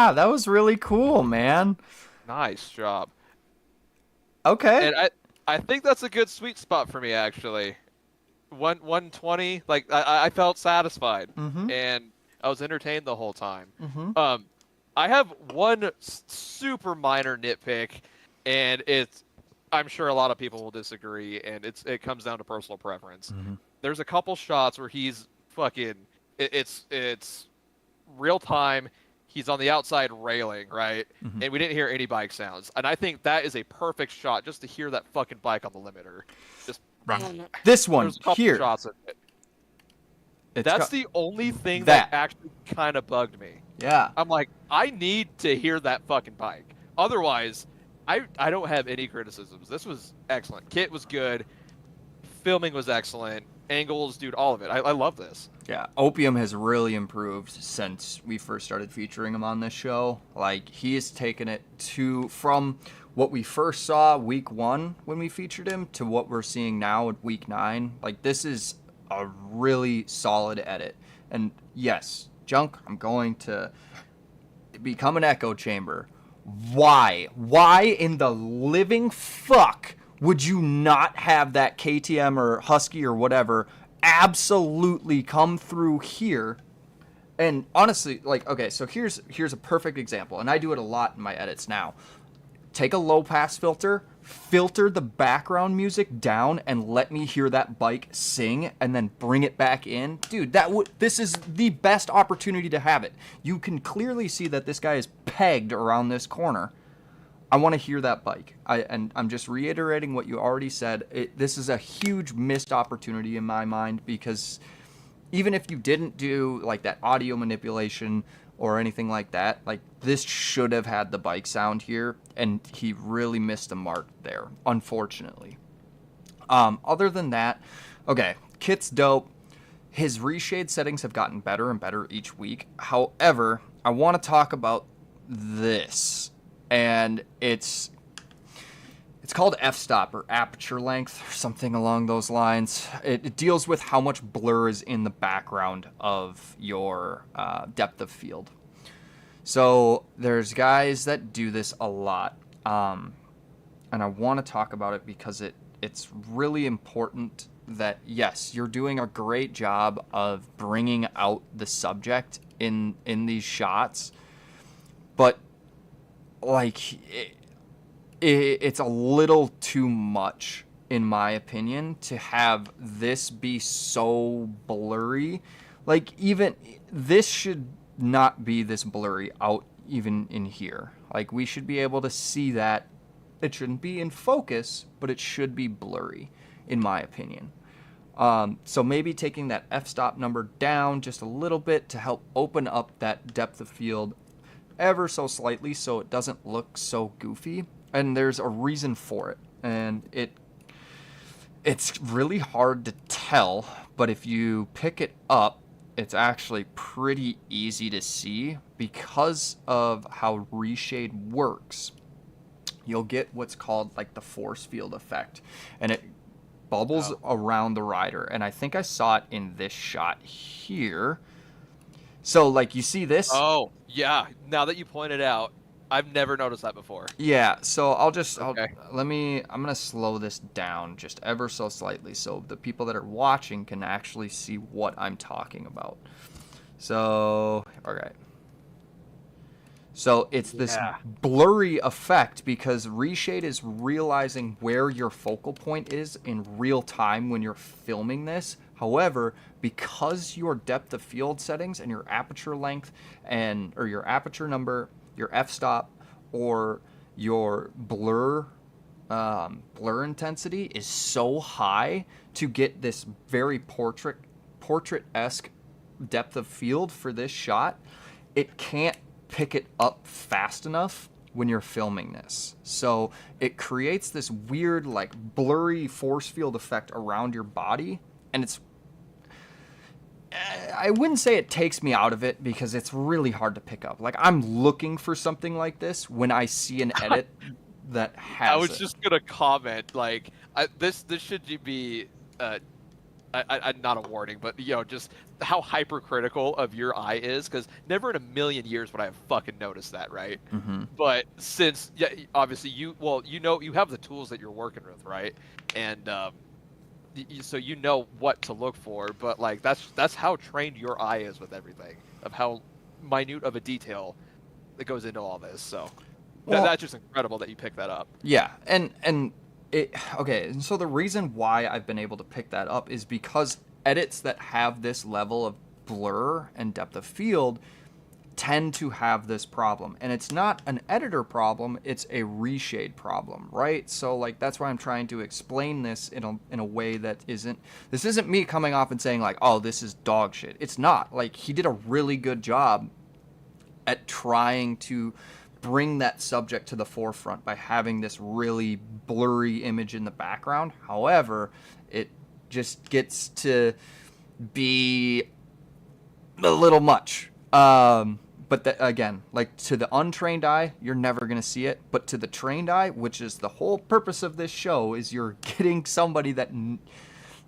Yeah, that was really cool, man. Nice job. Okay. And I think that's a good sweet spot for me actually. 120, like I felt satisfied and I was entertained the whole time. I have one super minor nitpick, and I'm sure a lot of people will disagree, and it comes down to personal preference. There's a couple shots where he's fucking it's real time. He's on the outside railing, right? And we didn't hear any bike sounds. And I think that is a perfect shot just to hear that fucking bike on the limiter. Just This one there's a couple here. shots of it. It's That's got- the only thing that. that actually kind of bugged me. Yeah. I'm like, I need to hear that fucking bike. Otherwise, I don't have any criticisms. This was excellent. Kit was good. Filming was excellent. Angles, dude, all of it. I love this. Yeah, Opium has really improved since we first started featuring him on this show. Like, he has taken it from what we first saw week 1 when we featured him to what we're seeing now at week 9. Like, this is a really solid edit. And yes, Junk, I'm going to become an echo chamber. Why? Why in the living fuck would you not have that KTM or Husky or whatever absolutely come through here? And honestly, like, okay, so here's a perfect example, and I do it a lot in my edits now. Take a low pass filter, filter the background music down, and let me hear that bike sing, and then bring it back in. Dude, this is the best opportunity to have it. You can clearly see that this guy is pegged around this corner. I want to hear that bike. And I'm just reiterating what you already said. This is a huge missed opportunity in my mind, because even if you didn't do like that audio manipulation or anything like that, like, this should have had the bike sound here, and he really missed the mark there, unfortunately. Other than that, okay, Kit's dope. His reshade settings have gotten better and better each week. However, I want to talk about this. And it's called f-stop or aperture length or something along those lines. It deals with how much blur is in the background of your depth of field. So there's guys that do this a lot, and I want to talk about it because it's really important that, yes, you're doing a great job of bringing out the subject in these shots, but like, it's a little too much, in my opinion, to have this be so blurry. Like, even this should not be this blurry out even in here. Like, we should be able to see that. It shouldn't be in focus, but it should be blurry, in my opinion. So maybe taking that f-stop number down just a little bit to help open up that depth of field ever so slightly so it doesn't look so goofy. And there's a reason for it. And it's really hard to tell, but if you pick it up, it's actually pretty easy to see because of how reshade works. You'll get what's called like the force field effect, and it bubbles around the rider. And I think I saw it in this shot here. So, like, you see this? Oh, yeah. Now that you pointed out, I've never noticed that before. Yeah, so I'm going to slow this down just ever so slightly so the people that are watching can actually see what I'm talking about. So, okay. So it's this blurry effect because reshade is realizing where your focal point is in real time when you're filming this. However, because your depth of field settings and your aperture length or your aperture number, your f-stop, or your blur intensity is so high to get this very portrait-esque depth of field for this shot, it can't pick it up fast enough when you're filming this. So it creates this weird, like, blurry force field effect around your body, and I wouldn't say it takes me out of it because it's really hard to pick up. Like, I'm looking for something like this when I see an edit that has I was it. just gonna comment, like, this should be not a warning, but just how hypercritical of your eye is, because never in a million years would I have fucking noticed that, right? Mm-hmm. But since obviously you have the tools that you're working with, right? And so you know what to look for, but like that's how trained your eye is with everything, of how minute of a detail that goes into all this. So that's just incredible that you picked that up. Yeah, and and so the reason why I've been able to pick that up is because edits that have this level of blur and depth of field tend to have this problem. And it's not an editor problem, it's a reshade problem, right? So like that's why I'm trying to explain this in a way that this isn't me coming off and saying like, oh, this is dog shit. It's not. Like, he did a really good job at trying to bring that subject to the forefront by having this really blurry image in the background. However, it just gets to be a little much. But again, like, to the untrained eye, you're never going to see it. But to the trained eye, which is the whole purpose of this show, is you're getting somebody that,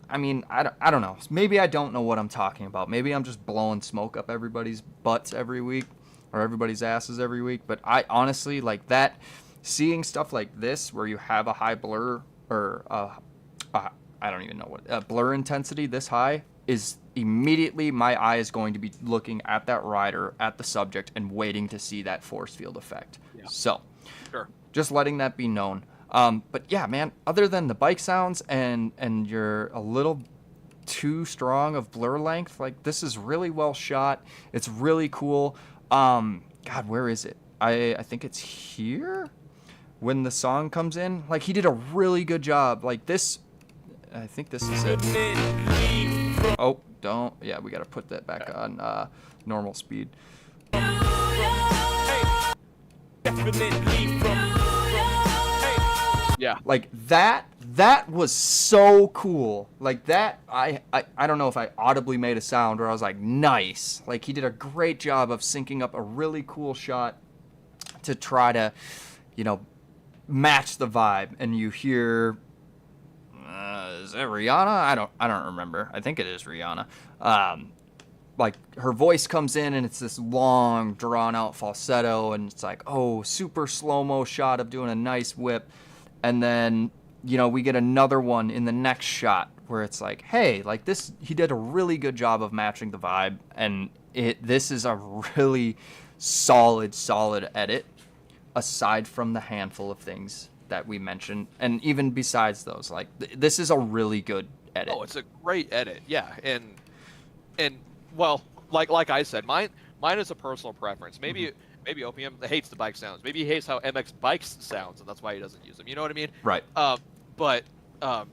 I mean, I don't know. Maybe I don't know what I'm talking about. Maybe I'm just blowing smoke up everybody's butts every week, or everybody's asses every week. But I honestly, like that, seeing stuff like this where you have a high blur, or I don't even know what, blur intensity this high, is immediately my eye is going to be looking at that rider, at the subject, and waiting to see that force field effect. Yeah. So, sure. Just letting that be known. But yeah, man, other than the bike sounds and you're a little too strong of blur length, like, this is really well shot. It's really cool. God, where is it? I think it's here when the song comes in. Like, he did a really good job. Like, this, I think this is it. Oh, don't. Yeah, we got to put that back on normal speed. Yeah. Like, that was so cool. Like, that, I don't know if I audibly made a sound, or I was like, nice. Like, he did a great job of syncing up a really cool shot to try to, match the vibe. And you hear, is that Rihanna? I don't remember. I think it is Rihanna. Like, her voice comes in and it's this long, drawn out falsetto, and it's like, oh, super slow-mo shot of doing a nice whip. And then, we get another one in the next shot where it's like, hey, like, this, he did a really good job of matching the vibe, and this is a really solid edit, aside from the handful of things that we mentioned, and even besides those, like, this is a really good edit. Oh, it's a great edit, yeah, and well, like I said, mine is a personal preference. Maybe Opium hates the bike sounds. Maybe he hates how MX Bikes sounds, and that's why he doesn't use them. You know what I mean? Right. But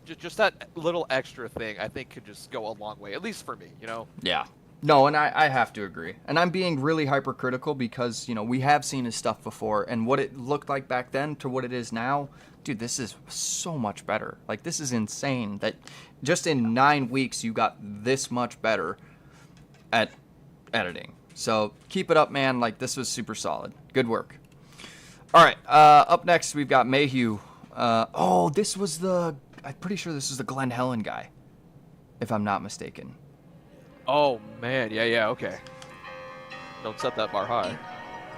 just that little extra thing, I think, could just go a long way, at least for me. Yeah. No, and I have to agree. And I'm being really hypercritical because, we have seen his stuff before, and what it looked like back then to what it is now, dude, this is so much better. Like, this is insane that just in 9 weeks you got this much better at editing. So keep it up, man. Like, this was super solid. Good work. All right, up next we've got Mayhew. This was I'm pretty sure this is the Glenn Helen guy, if I'm not mistaken. Oh, man. Yeah, okay. Don't set that bar high.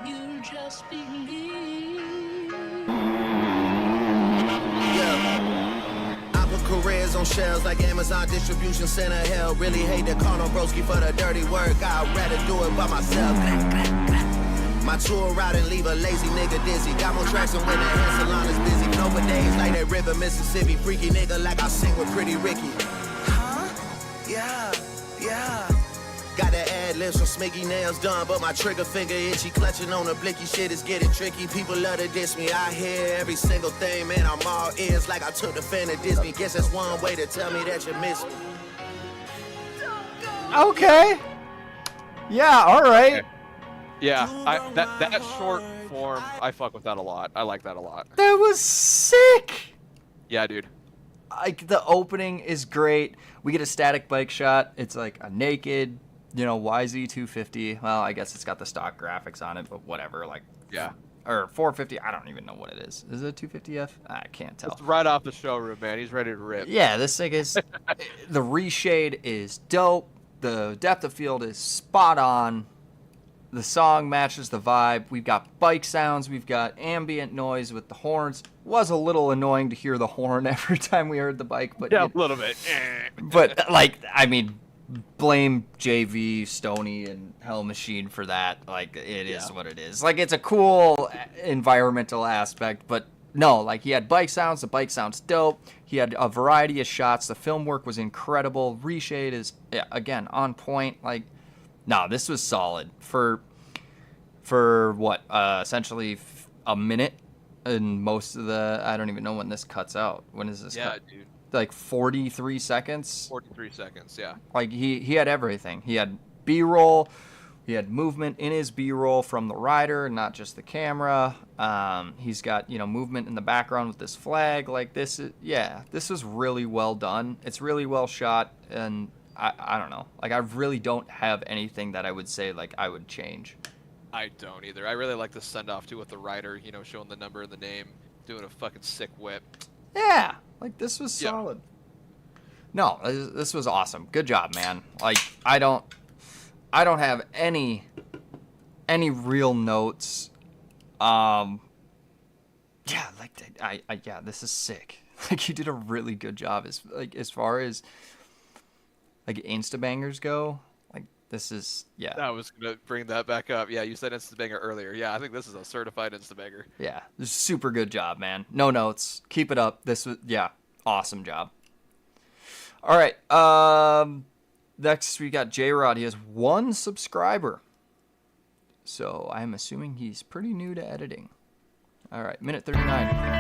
You just believe. I put careers on shelves like Amazon distribution center. Hell, really hate to call no broski for the dirty work. I'd rather do it by myself. My tour route and leave a lazy nigga dizzy. Got more tracks than when the hair salon is busy. Flow for days like that river, Mississippi. Freaky nigga like I sing with Pretty Ricky. Huh? Yeah. Got the ad-libs from Smiggy nails done, but my trigger finger itchy. Clutching on the blicky shit is getting tricky. People love to diss me. I hear every single thing, man. I'm all ears like I took the fan of Disney. Guess that's one way to tell me that you miss me. Okay. Yeah, all right. Okay. Yeah, that short form, I fuck with that a lot. I like that a lot. That was sick. Yeah, dude. Like, the opening is great. We get a static bike shot. It's like a naked, YZ250. Well, I guess it's got the stock graphics on it, but whatever. Like, yeah. or 450. I don't even know what it is. Is it a 250F? I can't tell. It's right off the showroom, man. He's ready to rip. Yeah, this thing is, the reshade is dope. The depth of field is spot on. The song matches the vibe. We've got bike sounds. We've got ambient noise with the horns. Was a little annoying to hear the horn every time we heard the bike, but Yeah, a little bit. but like, I mean, blame JV, Stony, and Hell Machine for that. Like, it is what it is. Like, it's a cool environmental aspect, but no, like, he had bike sounds. The bike sounds dope. He had a variety of shots. The film work was incredible. Reshade is, again, on point. Like, no, this was solid for what, essentially a minute, and most of the, I don't even know when this cuts out. When is this cut? Dude. Like 43 seconds? 43 seconds, yeah. Like, he had everything. He had B-roll. He had movement in his B-roll from the rider, not just the camera. He's got, movement in the background with this flag. Like, this was really well done. It's really well shot, and I don't know. Like, I really don't have anything that I would say, like, I would change. I don't either. I really like the send-off, too, with the rider, showing the number and the name, doing a fucking sick whip. Yeah, like, this was solid. No, this was awesome. Good job, man. Like, I don't have any real notes. Yeah, like, yeah, this is sick. Like, you did a really good job as far as like Instabangers go. Like, this is, yeah. I was gonna bring that back up. Yeah, you said Instabanger earlier. Yeah, I think this is a certified Instabanger. Yeah, this is super good job, man. No notes. Keep it up. This was, awesome job. All right. Next we got J-Rod. He has 1 subscriber. So I'm assuming he's pretty new to editing. All right, minute 39.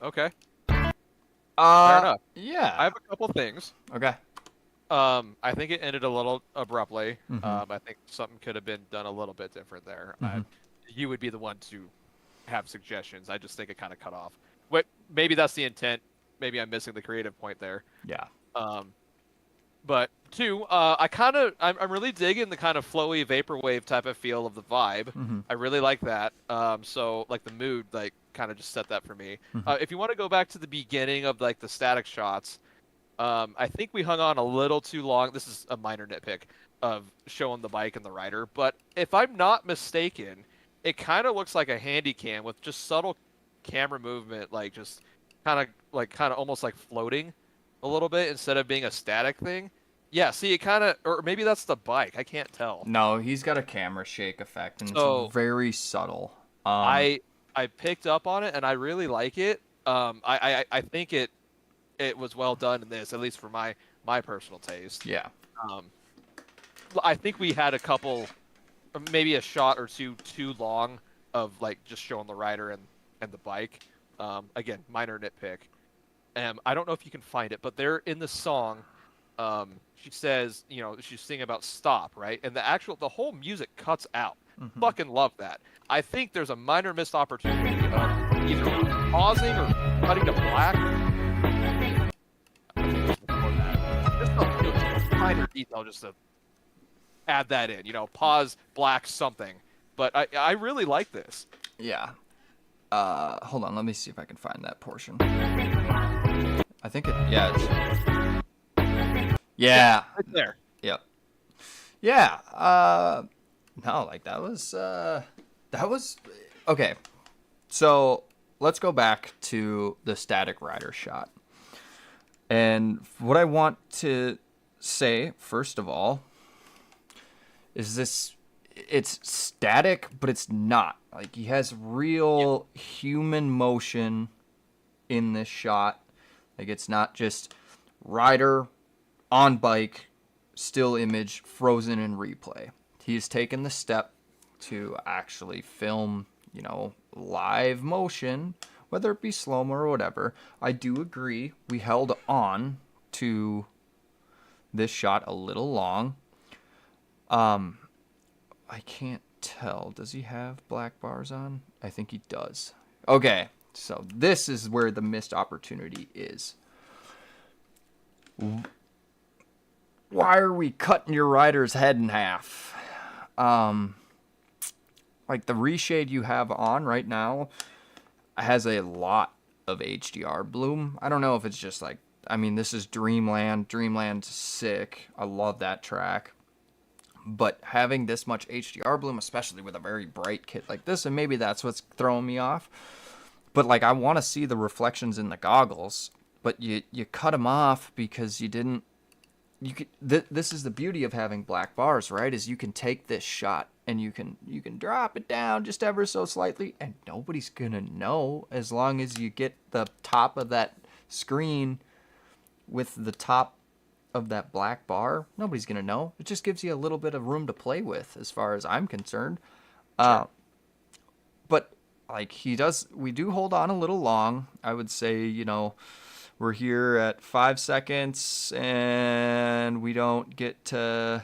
Okay. Fair enough. Yeah. I have a couple things. Okay. I think it ended a little abruptly. Mm-hmm. I think something could have been done a little bit different there. Mm-hmm. You would be the one to have suggestions. I just think it kind of cut off. Maybe that's the intent. Maybe I'm missing the creative point there. Yeah. But 2, I'm really digging the kind of flowy vaporwave type of feel of the vibe. Mm-hmm. I really like that. So like the mood, like kind of just set that for me. Mm-hmm. If you want to go back to the beginning of like the static shots, I think we hung on a little too long. This is a minor nitpick of showing the bike and the rider, but if I'm not mistaken, it kind of looks like a handy cam with just subtle camera movement, like just kind of almost like floating a little bit instead of being a static thing. Yeah, see, it kind of, or maybe that's the bike. I can't tell. No, he's got a camera shake effect, and So- it's very subtle. I picked up on it and I really like it. I think it was well done in this, at least for my personal taste. Yeah. I think we had a couple, maybe a shot or two too long of like just showing the rider and the bike. Again, minor nitpick. I don't know if you can find it, but they're in the song. She says, she's singing about stop, right? And the whole music cuts out. Fucking love that. I think there's a minor missed opportunity of either pausing or cutting to black. I think it's before that. Just a minor detail just to add that in. Pause, black, something. But I really like this. Yeah. Hold on. Let me see if I can find that portion. I think it. Yeah. Yeah. Right there. Yep. Yeah. No, like that was okay. So let's go back to the static rider shot. And what I want to say, first of all, is it's static, but it's not. Like, he has real human motion in this shot. Like, it's not just rider on bike, still image, frozen in replay. He's taken the step to actually film, live motion, whether it be slow-mo or whatever. I do agree we held on to this shot a little long. I can't tell. Does he have black bars on? I think he does. Okay, so this is where the missed opportunity is. Why are we cutting your rider's head in half? Like the reshade you have on right now has a lot of HDR bloom. I don't know if it's just like, this is Dreamland. Dreamland's sick. I love that track. But having this much HDR bloom, especially with a very bright kit like this, and maybe that's what's throwing me off. But like, I want to see the reflections in the goggles, but you cut them off because you didn't. This is the beauty of having black bars, right? Is you can take this shot and you can drop it down just ever so slightly, and nobody's gonna know, as long as you get the top of that screen with the top of that black bar. Nobody's gonna know. It just gives you a little bit of room to play with, as far as I'm concerned. Sure. But like, we do hold on a little long. I would say, we're here at 5 seconds, and we don't get to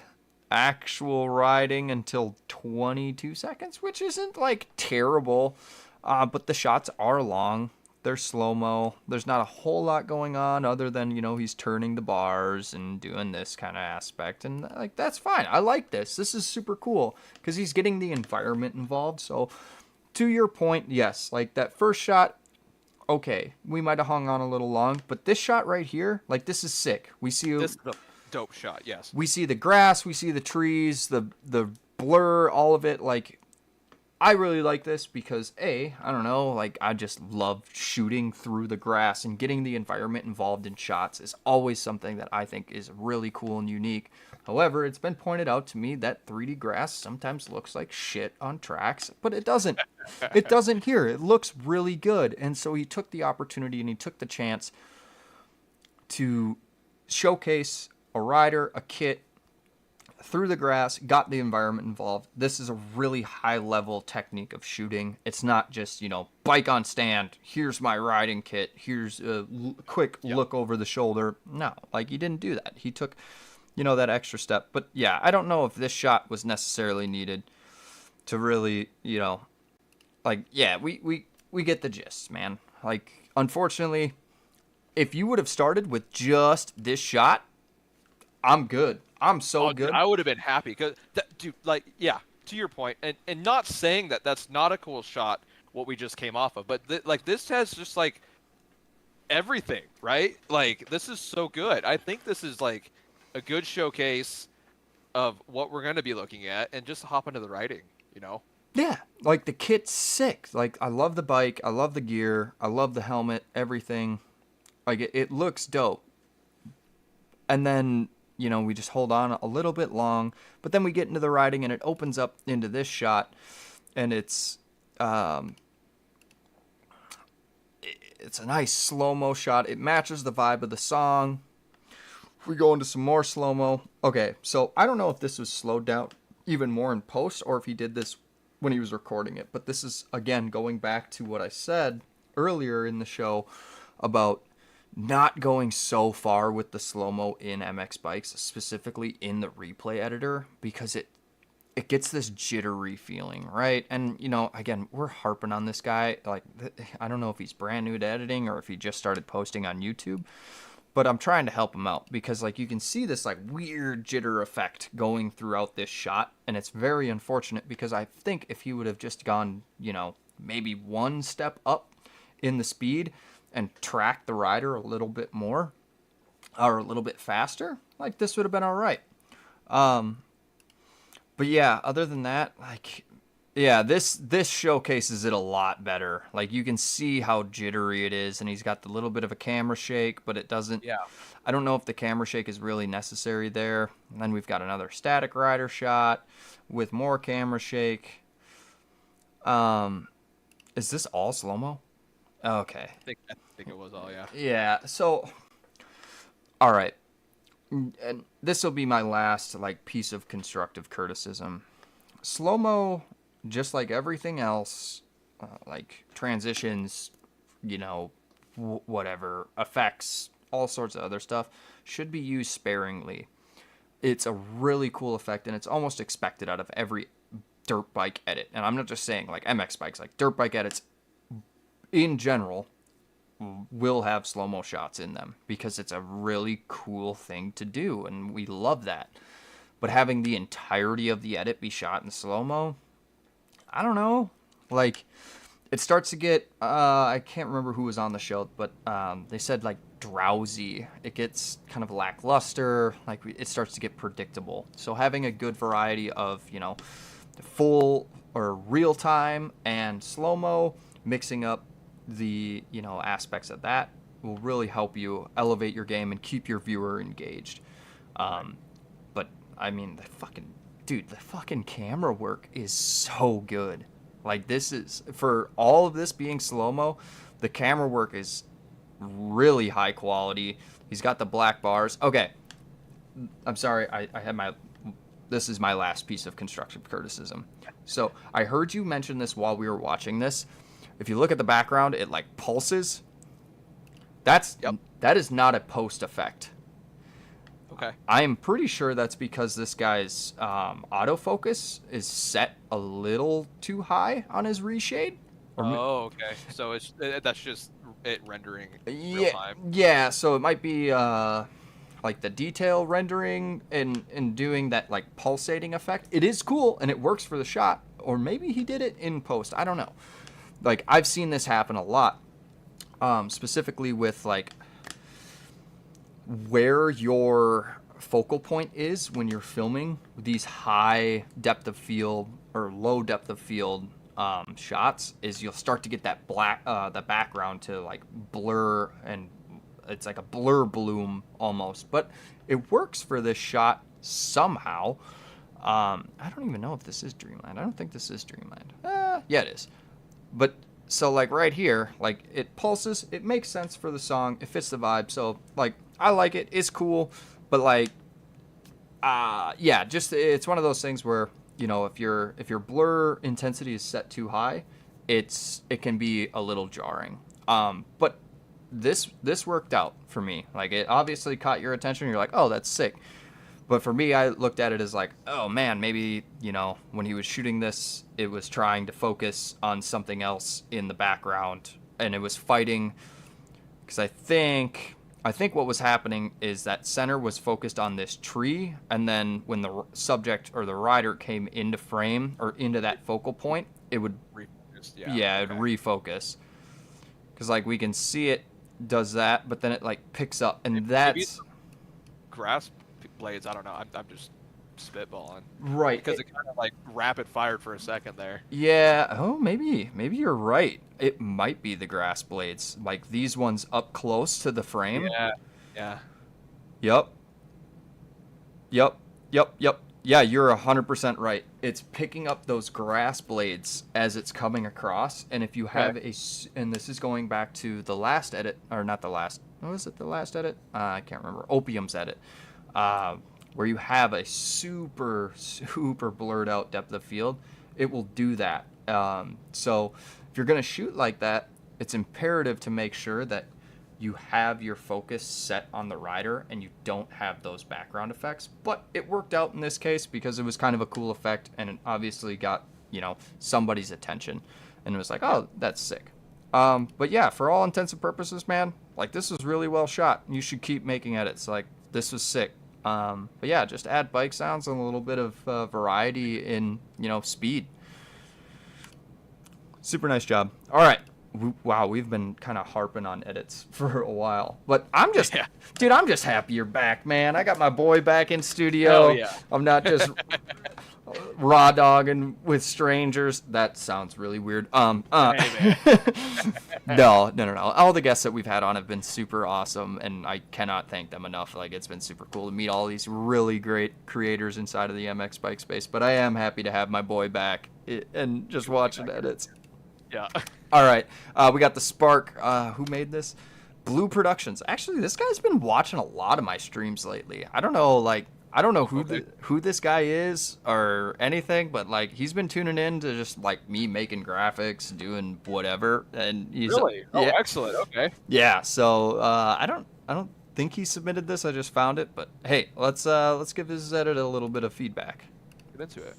actual riding until 22 seconds, which isn't like terrible. But the shots are long. They're slow-mo. There's not a whole lot going on other than, he's turning the bars and doing this kind of aspect. And like, that's fine. I like this. This is super cool because he's getting the environment involved. So to your point, yes, like that first shot, okay, we might have hung on a little long, but this shot right here, like, this is sick. We see this is a dope shot. Yes. We see the grass, we see the trees, the blur, all of it. Like, I really like this because I don't know, like, I just love shooting through the grass, and getting the environment involved in shots is always something that I think is really cool and unique. However, it's been pointed out to me that 3D grass sometimes looks like shit on tracks, but it doesn't. It doesn't here. It looks really good. And so he took the opportunity and he took the chance to showcase a rider, a kit, through the grass, got the environment involved. This is a really high-level technique of shooting. It's not just, bike on stand, here's my riding kit, here's a quick look over the shoulder. No, like, he didn't do that. He took, that extra step. But, yeah, I don't know if this shot was necessarily needed to really, like, yeah, we get the gist, man. Like, unfortunately, if you would have started with just this shot, I'm good. I'm so good. I would have been happy because, dude, like, yeah, to your point, and not saying that that's not a cool shot, what we just came off of, but like, this has just like everything, right? Like, this is so good. I think this is like a good showcase of what we're going to be looking at, and just hop into the riding, Yeah, like, the kit's sick. Like, I love the bike, I love the gear, I love the helmet, everything. Like, it looks dope. And then, we just hold on a little bit long, but then we get into the riding and it opens up into this shot, and it's a nice slow-mo shot. It matches the vibe of the song. We go into some more slow-mo. Okay, so I don't know if this was slowed down even more in post, or if he did this when he was recording it, but this is, again, going back to what I said earlier in the show about not going so far with the slow-mo in MX Bikes, specifically in the replay editor, because it gets this jittery feeling, right? And, you know, again, we're harping on this guy. Like, I don't know if he's brand new to editing or if he just started posting on YouTube, but I'm trying to help him out because, like, you can see this, like, weird jitter effect going throughout this shot, and it's very unfortunate because I think if he would have just gone, you know, maybe one step up in the speed and tracked the rider a little bit more or a little bit faster, like, this would have been all right. But yeah, other than that, like, yeah, this showcases it a lot better. Like, you can see how jittery it is, and he's got the little bit of a camera shake, but it doesn't. Yeah. I don't know if the camera shake is really necessary there. And then we've got another static rider shot with more camera shake. Is this all slow-mo? Okay. I think it was all, yeah. Yeah, so, all right. And this will be my last, like, piece of constructive criticism. Slow-mo, just like everything else, like transitions, you know, whatever, effects, all sorts of other stuff, should be used sparingly. It's a really cool effect, and it's almost expected out of every dirt bike edit. And I'm not just saying, like, MX bikes, like, dirt bike edits in general will have slow-mo shots in them because it's a really cool thing to do, and we love that. But having the entirety of the edit be shot in slow-mo, I don't know. Like, it starts to get, I can't remember who was on the show, but they said, like, drowsy. It gets kind of lackluster. Like, it starts to get predictable. So having a good variety of, you know, full or real-time and slow-mo, mixing up the, you know, aspects of that will really help you elevate your game and keep your viewer engaged. But I mean, the fucking camera work is so good. Like, this is, for all of this being slow-mo, the camera work is really high quality. He's got the black bars. Okay, I'm sorry, I had this is my last piece of constructive criticism. So I heard you mention this while we were watching this. If you look at the background, it, like, pulses. That is not a post effect. Okay. I am pretty sure that's because this guy's autofocus is set a little too high on his reshade. Oh, okay. So that's just it rendering real time. Yeah, so it might be like the detail rendering and doing that, like, pulsating effect. It is cool and it works for the shot, or maybe he did it in post. I don't know. Like, I've seen this happen a lot, specifically with, like, where your focal point is when you're filming these high depth of field or low depth of field shots, is you'll start to get that the background to, like, blur, and it's like a blur bloom almost, but it works for this shot somehow. I don't even know if this is Dreamland. I don't think this is Dreamland. Yeah, it is. But so, like, right here, like, it pulses, it makes sense for the song, it fits the vibe. So, like, I like it, it's cool, but, like, yeah, just, it's one of those things where, you know, if your blur intensity is set too high, it can be a little jarring. But this worked out for me. Like, it obviously caught your attention. You're like, oh, that's sick. But for me, I looked at it as like, oh man, maybe, you know, when he was shooting this, it was trying to focus on something else in the background, and it was fighting, because I think what was happening is that center was focused on this tree, and then when the subject or the rider came into frame or into that focal point, it would refocus. It would refocus, because, like, we can see it does that, but then it, like, picks up, and that's grass blades. I don't know. I'm just spitballing. Right. Because it kind of, like, rapid fired for a second there. Yeah. Oh, maybe you're right. It might be the grass blades, like these ones up close to the frame. Yeah. Yep. Yeah, you're 100% right. It's picking up those grass blades as it's coming across, and if you have and this is going back to the last edit, or not the last. Was it the last edit? I can't remember. Opium's edit. Where you have a super blurred out depth of field, it will do that. So if you're going to shoot like that, it's imperative to make sure that you have your focus set on the rider and you don't have those background effects. But it worked out in this case because it was kind of a cool effect, and it obviously got, somebody's attention, and it was like, oh, that's sick. But yeah, for all intents and purposes, man, like, this was really well shot. You should keep making edits. Like, this was sick. But yeah, just add bike sounds and a little bit of variety in, speed. Super nice job. All right. Wow, we've been kind of harping on edits for a while. But I'm just, dude, I'm just happy you're back, man. I got my boy back in studio. Oh, yeah. I'm not just raw dogging with strangers. That sounds really weird. Hey, man. No. All the guests that we've had on have been super awesome, and I cannot thank them enough. Like, it's been super cool to meet all these really great creators inside of the MX bike space. But I am happy to have my boy back and just watching edits. Yeah. All right. We got the Spark. Who made this? Blue Productions. Actually, this guy's been watching a lot of my streams lately. I don't know who this guy is or anything, but like, he's been tuning in to just like me making graphics, doing whatever, and he's Really? Oh, yeah. excellent. Okay. Yeah. So I don't think he submitted this. I just found it, but hey, let's give his edit a little bit of feedback. Get into it.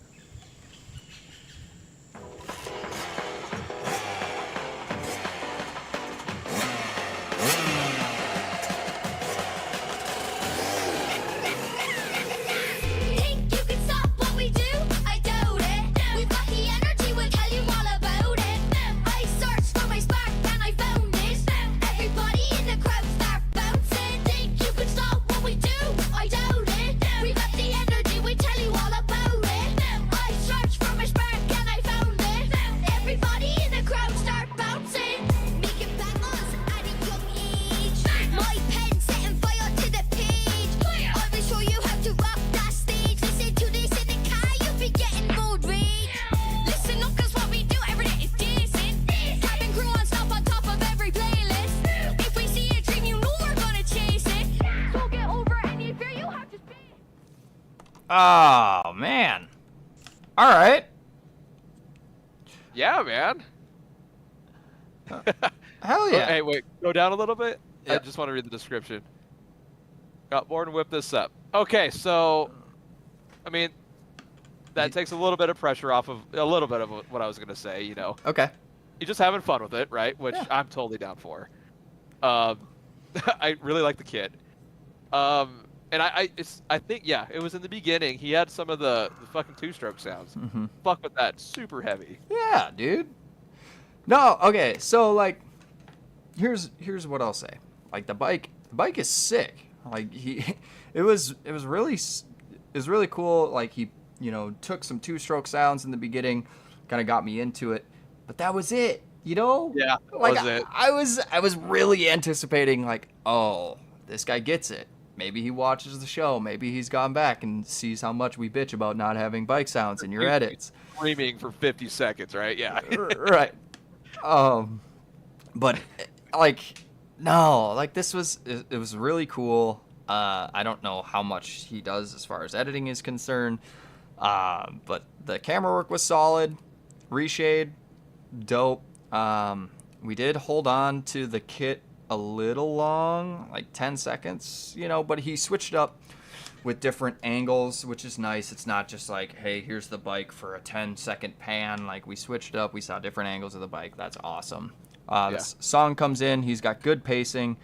Think you can stop what we do? I doubt it. We've got the energy, we'll tell you all about it. I searched for my spark and I found it. Everybody in the crowd start bouncing. Think you can stop what we do? I doubt it. We've got the energy, we'll tell you all about it. I searched for my spark and I found it. Everybody in the crowd start bouncing. Making bangles at a young age. My pen setting fire to the page. I will show you how to rock that stage. Listen to this in the car, you'll be getting road rage. Listen up, cause what we do every day is decent. Cabin crew on stop on top of every playlist. If we see a dream, you know we're gonna chase it. So get over any fear you have to face. Oh man. All right. Yeah, man. Hell yeah. Hey, wait. Go down a little bit. I Yeah. just want to read the description. Got bored and whip this up. Okay, so, I mean, that takes a little bit of pressure off of a little bit of what I was gonna say. Okay. You're just having fun with it, right? Which Yeah. I'm totally down for. I really like the kid. And I think, yeah, it was in the beginning. He had some of the fucking two-stroke sounds. Mm-hmm. Fuck with that. Super heavy. Yeah, dude. No, okay. So like, here's what I'll say. Like, the bike is sick. Like, it was really cool. Like, he took some two-stroke sounds in the beginning, kind of got me into it, but that was it. Yeah, that like was it. I was really anticipating, like, oh, this guy gets it. Maybe he watches the show. Maybe he's gone back and sees how much we bitch about not having bike sounds in your edits. Screaming for 50 seconds, right? Yeah. Right. But like, no, like, it was really cool. I don't know how much he does as far as editing is concerned. But the camera work was solid. Reshade, dope. We did hold on to the kit a little long, like 10 seconds, but he switched up with different angles, which is nice. It's not just like, hey, here's the bike for a 10-second pan. Like, we switched up. We saw different angles of the bike. That's awesome. This song comes in. He's got good pacing.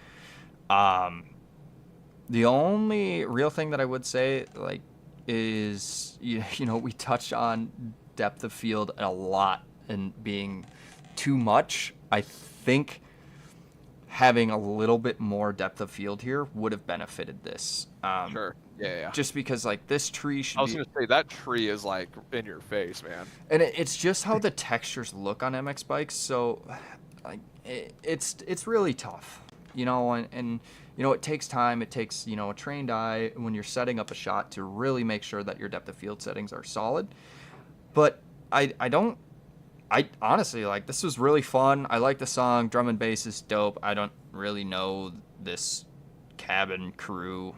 The only real thing that I would say, like, is, we touched on depth of field a lot and being too much. I think having a little bit more depth of field here would have benefited this. Sure. Yeah. Just because, like, this tree should I was be... going to say, that tree is, like, in your face, man. And it's just how the textures look on MX bikes, so, like, it's really tough, and it takes time. It takes, a trained eye when you're setting up a shot to really make sure that your depth of field settings are solid. But I honestly, like, this was really fun. I like the song. Drum and bass is dope. I don't really know this cabin crew,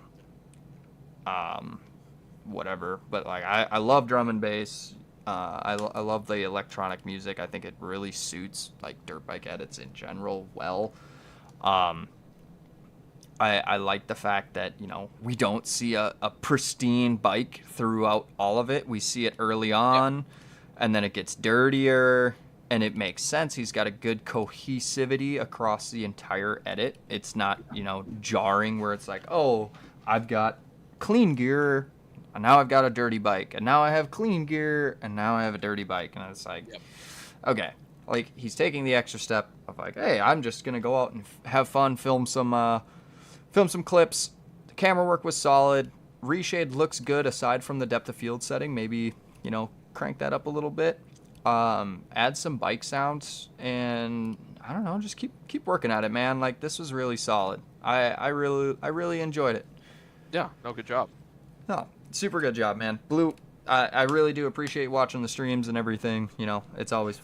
whatever, but like, I love drum and bass. I love the electronic music. I think it really suits, like, dirt bike edits in general well. I like the fact that, you know, we don't see a pristine bike throughout all of it. We see it early on, and then it gets dirtier, and it makes sense. He's got a good cohesivity across the entire edit. It's not, you know, jarring where it's like, oh, I've got clean gear, and now I've got a dirty bike, and now I have clean gear, and now I have a dirty bike. And it's like, okay. Like, he's taking the extra step of like, hey, I'm just going to go out and have fun, film some clips. The camera work was solid. Reshade looks good aside from the depth of field setting. Maybe, you know, crank that up a little bit. Add some bike sounds, and I don't know, just keep working at it, man. Like, this was really solid. I really enjoyed it. Yeah, no, good job. No, super good job, man. Blue, I really do appreciate watching the streams and everything. You know, it's always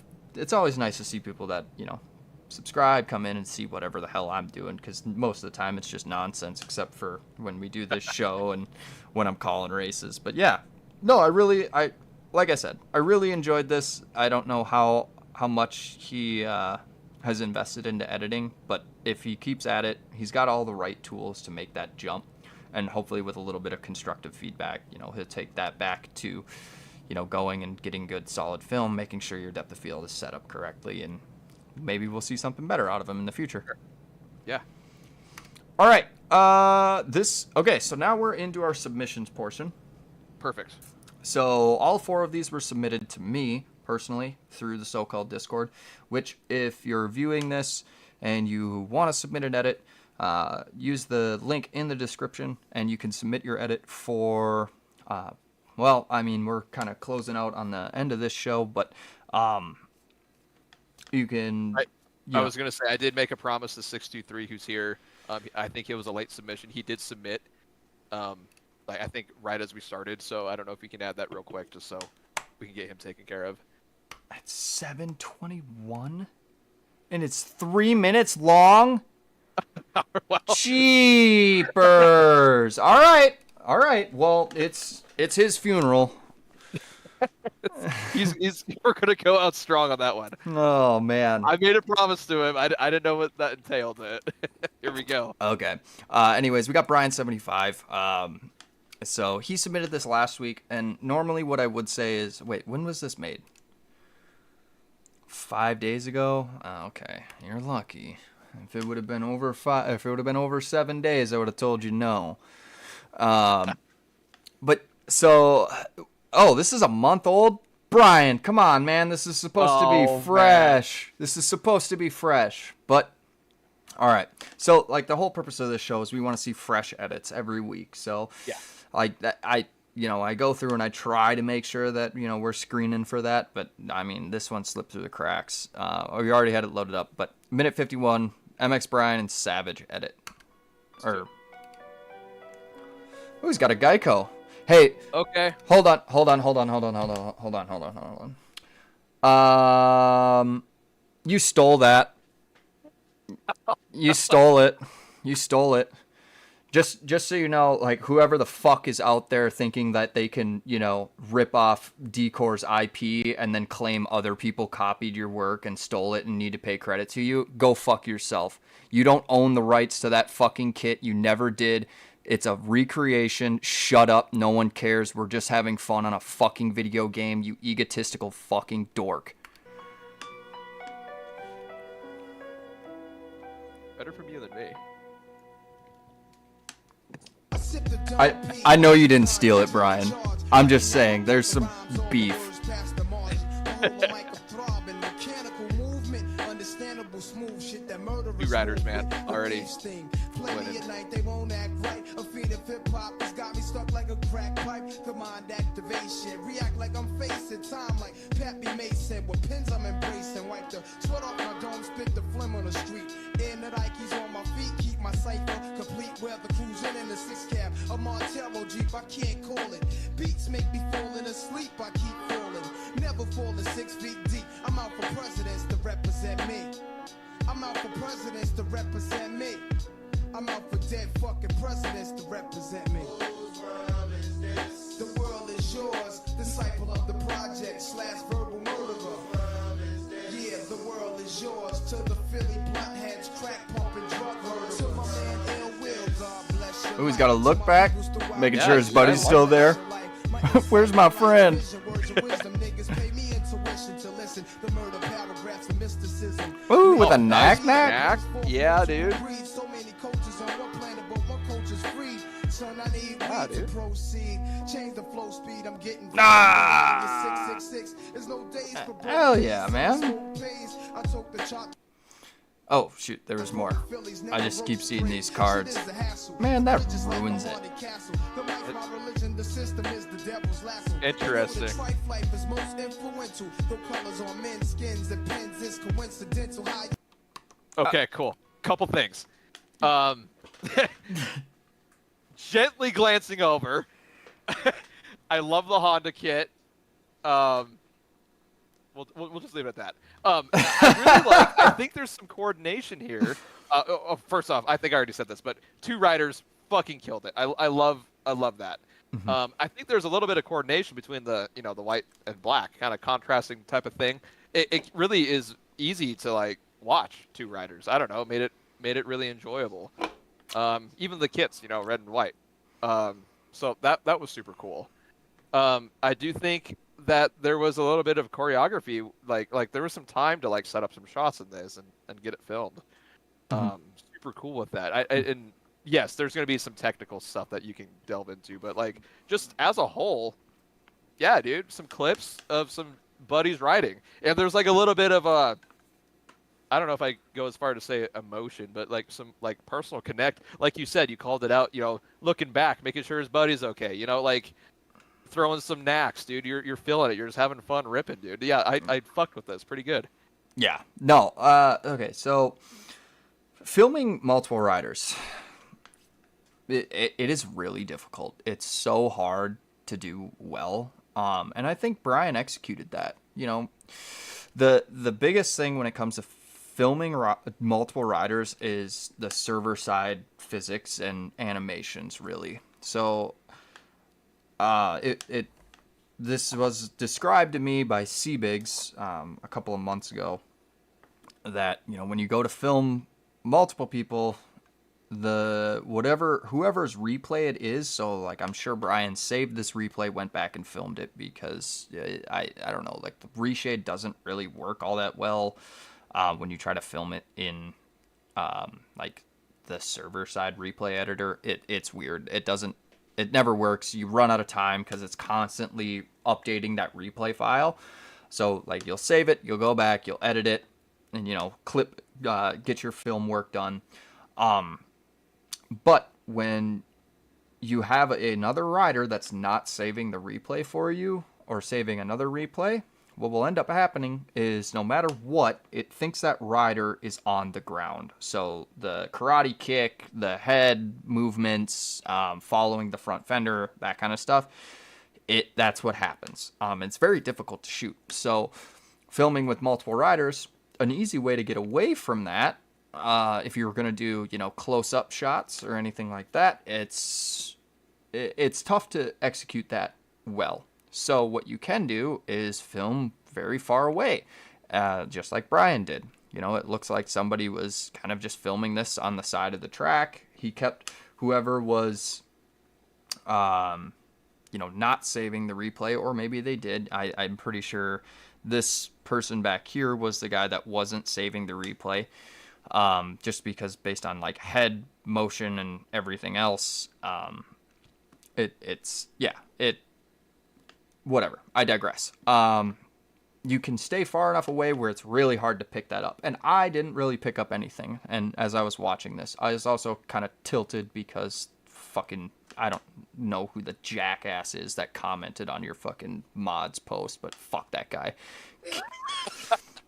nice to see people that, you know, subscribe, come in and see whatever the hell I'm doing, because most of the time it's just nonsense, except for when we do this show and when I'm calling races. But yeah, no, like I said, I really enjoyed this. I don't know how much he has invested into editing, but if he keeps at it, he's got all the right tools to make that jump, and hopefully with a little bit of constructive feedback, you know, he'll take that back to, you know, going and getting good solid film, making sure your depth of field is set up correctly, and maybe we'll see something better out of him in the future. Yeah. All right. Okay, so now we're into our submissions portion. Perfect. So all 4 of these were submitted to me personally through the so-called Discord, which if you're viewing this and you want to submit an edit, use the link in the description and you can submit your edit for, well, I mean, we're kind of closing out on the end of this show, but you can... I was going to say, I did make a promise to 623 who's here. I think it was a late submission. He did submit, I think right as we started, so I don't know if we can add that real quick just so we can get him taken care of. At 7:21? And it's 3 minutes long? Well, Jeepers! All right. Well, it's his funeral. We're gonna go out strong on that one. Oh man! I made a promise to him. I didn't know what that entailed. Here we go. Okay. Anyways, we got Brian75. So he submitted this last week, and normally what I would say is, wait, when was this made? 5 days ago. Okay, you're lucky. If it would have been over 7 days, I would have told you no. But so, this is a month old. Brian, come on, man. This is supposed to be fresh. Man. This is supposed to be fresh. But, all right. So, like, the whole purpose of this show is we want to see fresh edits every week. So, yeah. Like, that, I go through and I try to make sure that, we're screening for that. But, I mean, this one slipped through the cracks. We already had it loaded up. But, minute 51, MX Brian and Savage edit. Oh, he's got a Geico. Hey. Okay. Hold on. You stole that. You stole it. Just so you know, like, whoever the fuck is out there thinking that they can, rip off Decor's IP and then claim other people copied your work and stole it and need to pay credit to you, go fuck yourself. You don't own the rights to that fucking kit. You never did. It's a recreation. Shut up. No one cares. We're just having fun on a fucking video game, you egotistical fucking dork. Better from you than me. I know you didn't steal it, Brian. I'm just saying, there's some beef. Two riders, man. Already winning. React like I'm facing time like Pappy Mason with pins I'm embracing. Wipe the sweat off my dome, spit the phlegm on the street. In the Nikes on my feet, keep my cipher complete. Weather cruising in the 6 cab, a Montero Jeep, I can't call it. Beats make me falling asleep, I keep falling. Never falling 6 feet deep. I'm out for presidents to represent me. I'm out for presidents to represent me. I'm out for dead fucking presidents to represent me. Whose world is this? The world is yours. Disciple of the project / verbal murderer. Yeah, the world is yours. To the Philly blunt heads, crack pumping drug herders. To my man Ill Will, Ooh, he's got to look back, making Yeah, sure his I buddy's like still there. Where's my friend? Ooh, with a knack. Knack? Yeah, dude. Yeah, dude. Ah! Hell yeah, man. Oh, shoot, there was more. I just keep seeing these cards. Man, that ruins it. Interesting. Okay, cool. Couple things. Gently glancing over. I love the Honda kit. We'll just leave it at that. I really I think there's some coordination here. First off, I think I already said this, but two riders fucking killed it. I love that. Mm-hmm. I think there's a little bit of coordination between the the white and black kind of contrasting type of thing. It really is easy to like watch two riders. I don't know, made it really enjoyable. Even the kits, red and white. So that was super cool. I do think that there was a little bit of choreography, like there was some time to like set up some shots in this and get it filmed. Super cool with that. And yes, there's going to be some technical stuff that you can delve into, but like just as a whole, yeah, dude, some clips of some buddies riding, and there's like a little bit of a, I don't know if I go as far to say emotion, but like some like personal connect. Like you said, you called it out, looking back, making sure his buddy's okay, like throwing some knacks, dude. You're feeling it. You're just having fun ripping, dude. Yeah, I fucked with this pretty good. Yeah. No. Okay. So filming multiple riders, it is really difficult. It's so hard to do well. And I think Brian executed that. The biggest thing when it comes to filming multiple riders is the server side physics and animations, really. So this was described to me by Seabigs a couple of months ago that when you go to film multiple people, whoever's replay it is, so like I'm sure Brian saved this replay, went back and filmed it, because I don't know, like the reshade doesn't really work all that well when you try to film it in like the server side replay editor. It's weird. It never works. You run out of time because it's constantly updating that replay file. So like you'll save it, you'll go back, you'll edit it, and clip, get your film work done. But when you have another rider that's not saving the replay for you, or saving another replay, what will end up happening is no matter what, it thinks that rider is on the ground. So the karate kick, the head movements, following the front fender, that kind of stuff, that's what happens. It's very difficult to shoot. So filming with multiple riders, an easy way to get away from that, if you were going to do, close-up shots or anything like that, it's tough to execute that well. So what you can do is film very far away, just like Brian did. It looks like somebody was kind of just filming this on the side of the track. He kept whoever was, not saving the replay, or maybe they did. I'm pretty sure this person back here was the guy that wasn't saving the replay. Just because based on like head motion and everything else, whatever. I digress. You can stay far enough away where it's really hard to pick that up. And I didn't really pick up anything. And as I was watching this, I was also kind of tilted because I don't know who the jackass is that commented on your fucking mods post, but fuck that guy.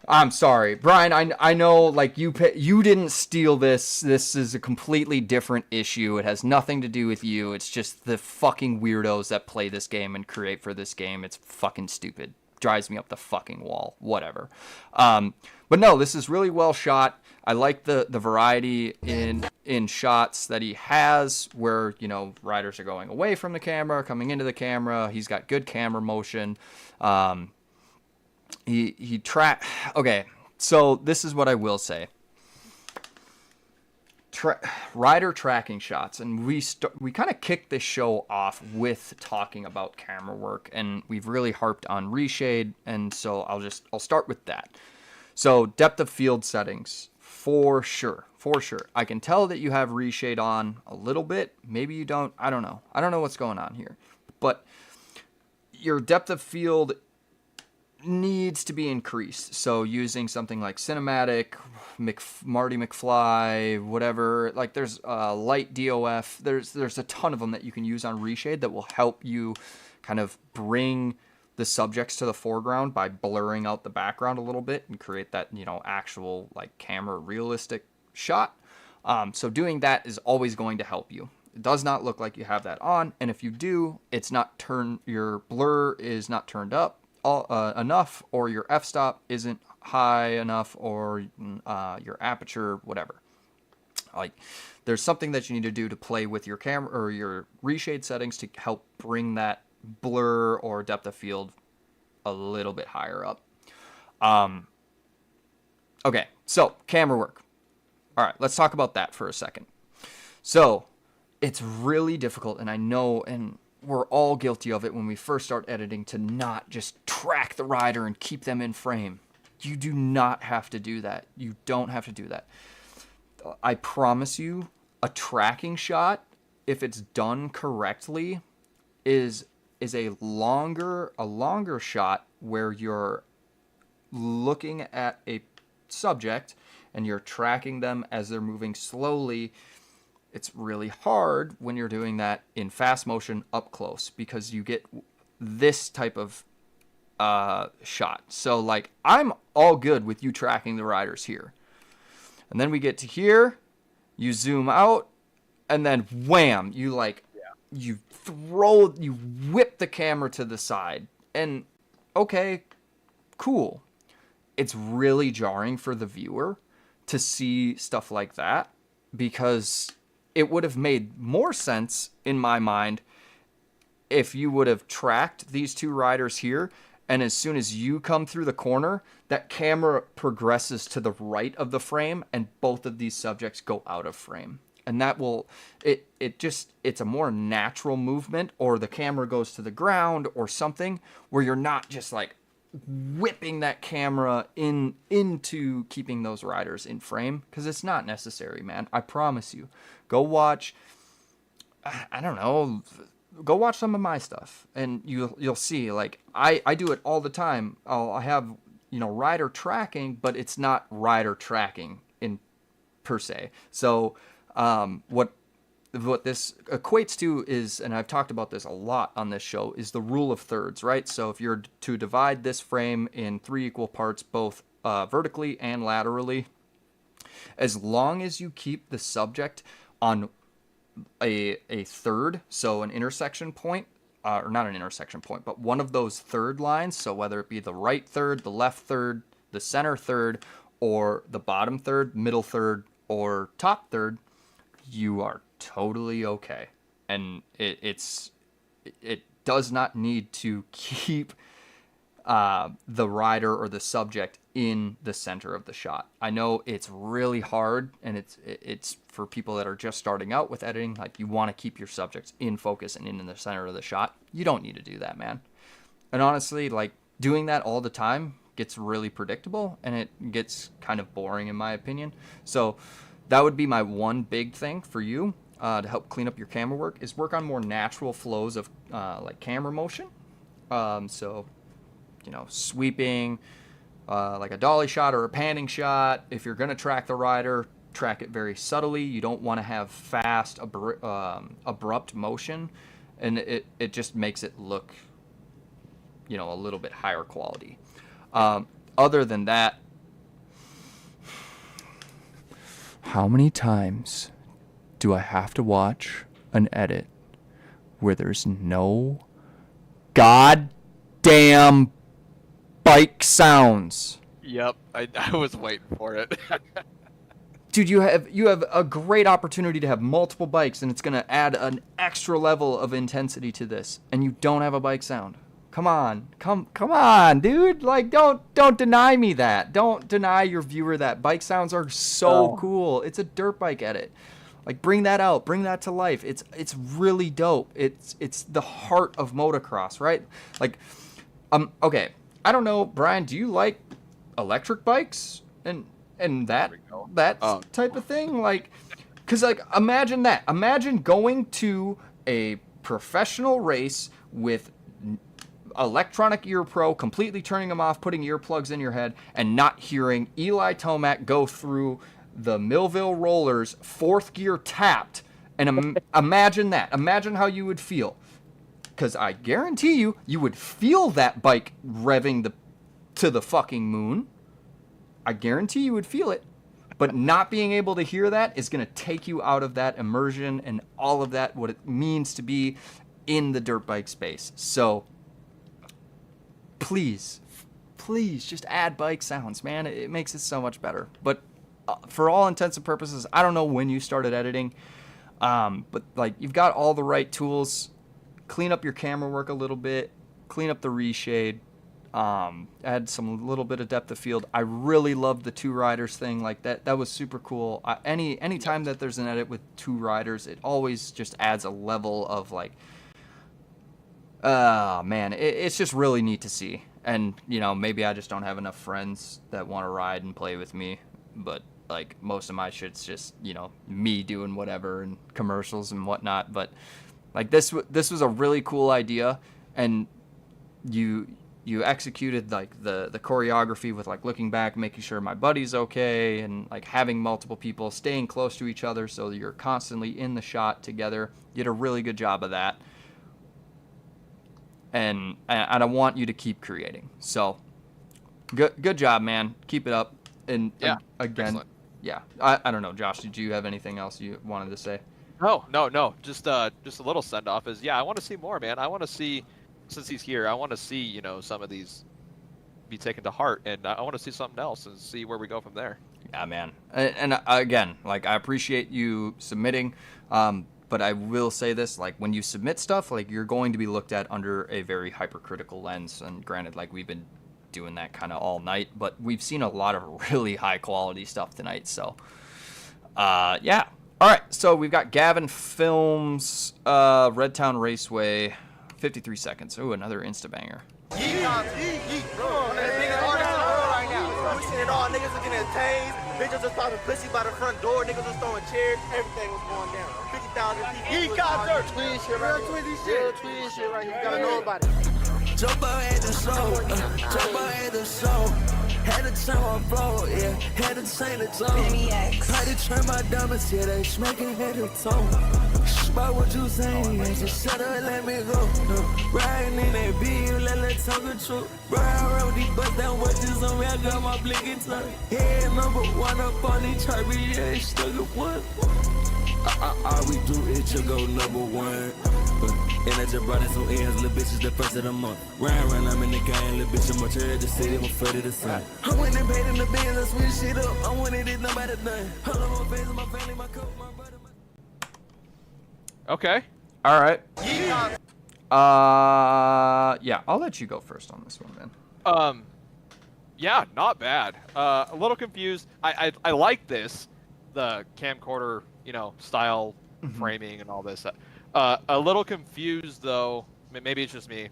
I'm sorry, Brian. I know, like, you didn't steal this. This is a completely different issue. It has nothing to do with you. It's just the fucking weirdos that play this game and create for this game. It's fucking stupid. Drives me up the fucking wall. Whatever. But no, this is really well shot. I like the variety in shots that he has, where riders are going away from the camera, coming into the camera. He's got good camera motion. Okay, so this is what I will say. rider tracking shots, and we kind of kicked this show off with talking about camera work, and we've really harped on reshade, and so I'll start with that. So depth of field settings, for sure. I can tell that you have reshade on a little bit. Maybe you don't. I don't know. I don't know what's going on here, but your depth of field needs to be increased. So using something like Cinematic, Marty McFly, whatever, like there's light DOF, there's a ton of them that you can use on reshade that will help you kind of bring the subjects to the foreground by blurring out the background a little bit and create that, actual like camera realistic shot. So doing that is always going to help you. It does not look like you have that on, and if you do, your blur is not turned up enough, or your f-stop isn't high enough, or your aperture, whatever. Like, there's something that you need to do to play with your camera or your reshade settings to help bring that blur or depth of field a little bit higher up. Okay, so camera work. All right, let's talk about that for a second. So it's really difficult, and I know, and we're all guilty of it when we first start editing, to not just track the rider and keep them in frame. You do not have to do that. You don't have to do that. I promise you, a tracking shot, if it's done correctly, is a longer shot where you're looking at a subject and you're tracking them as they're moving slowly. It's really hard when you're doing that in fast motion up close, because you get this type of shot. So like, I'm all good with you tracking the riders here, and then we get to here, you zoom out, and then wham, you whip the camera to the side, and okay, cool. It's really jarring for the viewer to see stuff like that, because it would have made more sense in my mind if you would have tracked these two riders here, and as soon as you come through the corner, that camera progresses to the right of the frame and both of these subjects go out of frame. And that will, it's a more natural movement, or the camera goes to the ground or something, where you're not just like whipping that camera into keeping those riders in frame, because it's not necessary, man. I promise you. Go watch, I don't know, go watch some of my stuff, and you'll see, like, I do it all the time. I have, rider tracking, but it's not rider tracking in per se. So what this equates to is, and I've talked about this a lot on this show, is the rule of thirds, right? So if you're to divide this frame in 3 equal parts, both vertically and laterally, as long as you keep the subject on a third, so an intersection point, or not an intersection point, but one of those third lines, so whether it be the right third, the left third, the center third, or the bottom third, middle third, or top third, you are totally okay. And it does not need to keep the rider or the subject in the center of the shot. I know it's really hard, and it's for people that are just starting out with editing. Like, you want to keep your subjects in focus and in the center of the shot. You don't need to do that, man. And honestly, like, doing that all the time gets really predictable, and it gets kind of boring in my opinion. So that would be my one big thing for you to help clean up your camera work, is work on more natural flows of like camera motion. So, sweeping, like a dolly shot or a panning shot. If you're going to track the rider, track it very subtly. You don't want to have fast, abrupt motion, and it just makes it look, a little bit higher quality. Other than that, how many times do I have to watch an edit where there's no goddamn bike sounds? Yep, I was waiting for it. Dude, you have a great opportunity to have multiple bikes, and it's going to add an extra level of intensity to this, and you don't have a bike sound. Come on, dude. Like, don't deny me that. Don't deny your viewer that. Bike sounds are so cool. It's a dirt bike edit. Like, bring that out. Bring that to life. It's really dope. It's the heart of motocross, right? Like, okay. I don't know, Brian. Do you like electric bikes and that type of thing? Like, cause like imagine that. Imagine going to a professional race with electronic ear pro, completely turning them off, putting earplugs in your head, and not hearing Eli Tomac go through the Millville rollers, fourth gear tapped. And imagine that. Imagine how you would feel. Because I guarantee you would feel that bike revving to the fucking moon. I guarantee you would feel it. But not being able to hear that is going to take you out of that immersion and all of that, what it means to be in the dirt bike space. So, please just add bike sounds, man. It makes it so much better. But for all intents and purposes, I don't know when you started editing, but like you've got all the right tools. Clean up your camera work a little bit, clean up the reshade, add some little bit of depth of field. I really loved the two riders thing. Like that was super cool. Any time that there's an edit with two riders, it always just adds a level of like, man, it's just really neat to see. And you know, maybe I just don't have enough friends that want to ride and play with me, but like most of my shit's just, you know, me doing whatever and commercials and whatnot. But like this was a really cool idea, and you executed like the choreography with like looking back, making sure my buddy's okay, and like having multiple people staying close to each other so you're constantly in the shot together. You did a really good job of that, and I want you to keep creating. So good job, man. Keep it up. And again, excellent. Yeah, I don't know, Josh. Did you have anything else you wanted to say? No. Just a little send off is I want to see more, man. I want to see, since he's here, I want to see, you know, some of these be taken to heart, and I want to see something else and see where we go from there. Yeah, man. And again, like I appreciate you submitting, but I will say this: like when you submit stuff, like you're going to be looked at under a very hypercritical lens. And granted, like we've been doing that kind of all night, but we've seen a lot of really high quality stuff tonight. So, yeah. All right, so we've got Gavin Films, Redtown Raceway, 53 seconds. Ooh, another Insta banger. All niggas looking at tased, bitches just popping pussy by the front door, niggas was throwing chairs, everything was going down. 50,000 people. Tweet shit right here. Tweet shit right here. You gotta know about it. Jump out at the show. Had to turn my flow, yeah. Had to change the tone. Had to turn my diamonds, yeah. They smacking head to toe. About what you saying, yeah. Just shut up and let me go. Riding in that beat, let that talk the truth. Ride around these bust down watches on me. I got my blinking tongue. Head number one up on the chart, yeah. Stuck at one. All we do is just go number one. And I just brought in some ends, little bitches the first of the month. Ryan, I'm in the game, little bitch, I'm much of the city, I'm afraid of the sun. I went and paid in the bands, I switch shit up. I wanted it, nobody done. Hold on, my face, my family, my coat, my brother, Okay. All right. Yeah, I'll let you go first on this one, man. Yeah, not bad. A little confused. I like this, the camcorder, you know, style framing and all this. A little confused though. Maybe it's just me.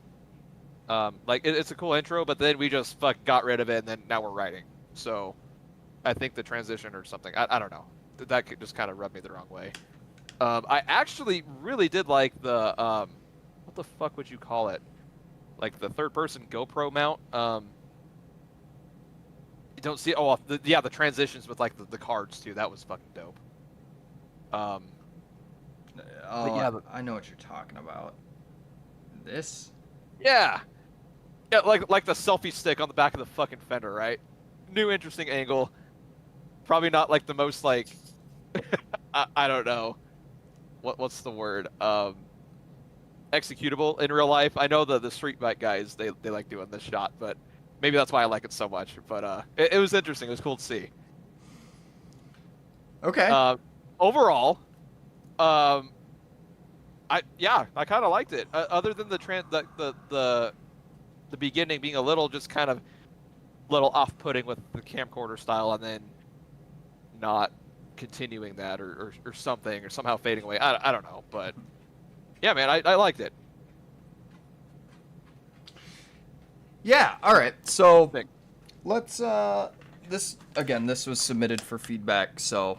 Like it's a cool intro, but then we just got rid of it, and then now we're writing. So I think the transition or something. I don't know. That could just kind of rub me the wrong way. I actually really did like the what the fuck would you call it? Like the third-person GoPro mount. You don't see. Oh, the transitions with like the cards too. That was fucking dope. I know what you're talking about. This? Yeah, like the selfie stick on the back of the fucking fender, right? New interesting angle. Probably not like the most like I don't know. What's the word? Executable in real life. I know the street bike guys they like doing this shot, but maybe that's why I like it so much. But it was interesting. It was cool to see. Okay. Overall, I kind of liked it. Other than the the beginning being a little just kind of little off-putting with the camcorder style, and then not continuing that or something, or somehow fading away. I don't know, but yeah, man, I liked it. Yeah, all right. So Thanks. let's this was submitted for feedback, so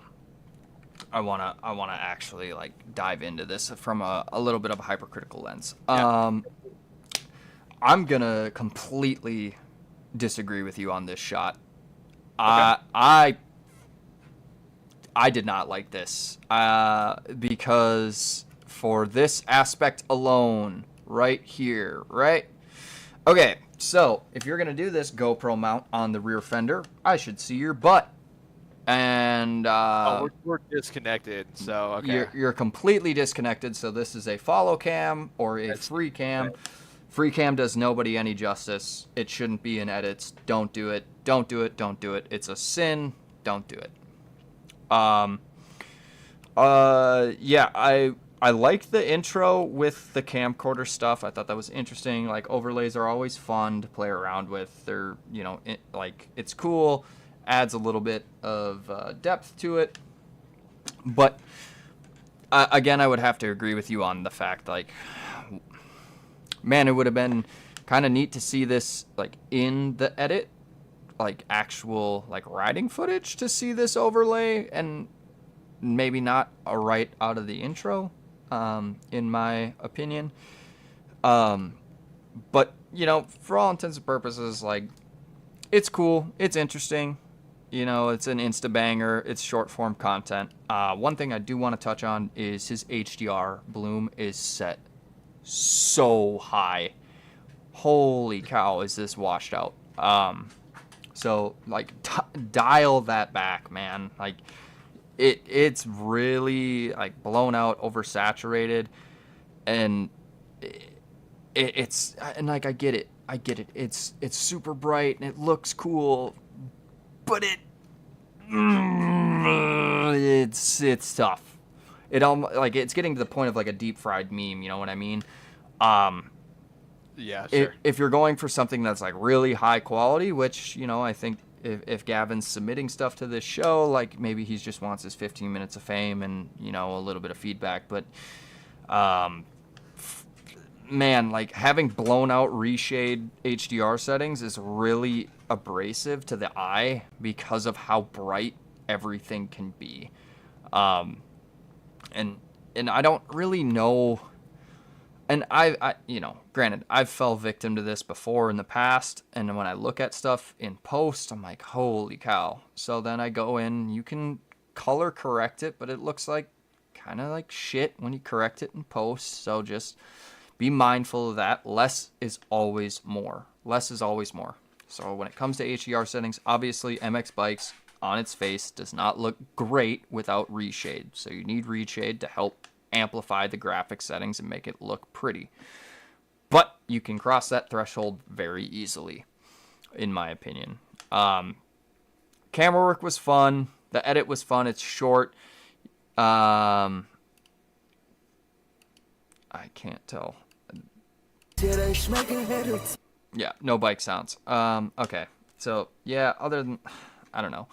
I wanna actually like dive into this from a little bit of a hypercritical lens. Yeah. I'm gonna completely disagree with you on this shot. Okay. I did not like this because for this aspect alone, right here, right? Okay, so if you're gonna do this GoPro mount on the rear fender, I should see your butt. And we're disconnected, so okay. you're completely disconnected. So this is a follow cam or a free cam. right. Free cam does nobody any justice. It shouldn't be in edits. Don't do it. Don't do it. Don't do it. It's a sin. Don't do it. Yeah, I liked the intro with the camcorder stuff. I thought that was interesting. Like, overlays are always fun to play around with. They're, it's cool. Adds a little bit of depth to it. But, again, I would have to agree with you on the fact, like, man, it would have been kind of neat to see this, like, in the edit. Like, actual, like, riding footage to see this overlay, and maybe not right out of the intro, in my opinion. But, for all intents and purposes, like, it's cool, it's interesting, it's an insta-banger, it's short-form content. One thing I do want to touch on is his HDR bloom is set so high. Holy cow, is this washed out. So, like, dial that back, man. Like, it's really, like, blown out, oversaturated, and it's, and, like, I get it. It's super bright, and it looks cool, but it's tough. It almost, like, it's getting to the point of, like, a deep-fried meme, you know what I mean? Yeah, sure. If you're going for something that's, like, really high quality, which, I think if Gavin's submitting stuff to this show, like, maybe he just wants his 15 minutes of fame and, a little bit of feedback. But, man, like, having blown out reshade HDR settings is really abrasive to the eye because of how bright everything can be. And I don't really know. And I granted, I've fell victim to this before in the past, and when I look at stuff in post, I'm like, holy cow. So then I go in, you can color correct it, but it looks like kind of like shit when you correct it in post. So just be mindful of that. Less is always more. Less is always more. So when it comes to HDR settings, obviously MX Bikes on its face does not look great without reshade. So you need reshade to help amplify the graphic settings and make it look pretty. But you can cross that threshold very easily, in my opinion. Camera work was fun. The edit was fun. It's short. I can't tell. Yeah, no bike sounds. Okay. So, yeah, other than, I don't know.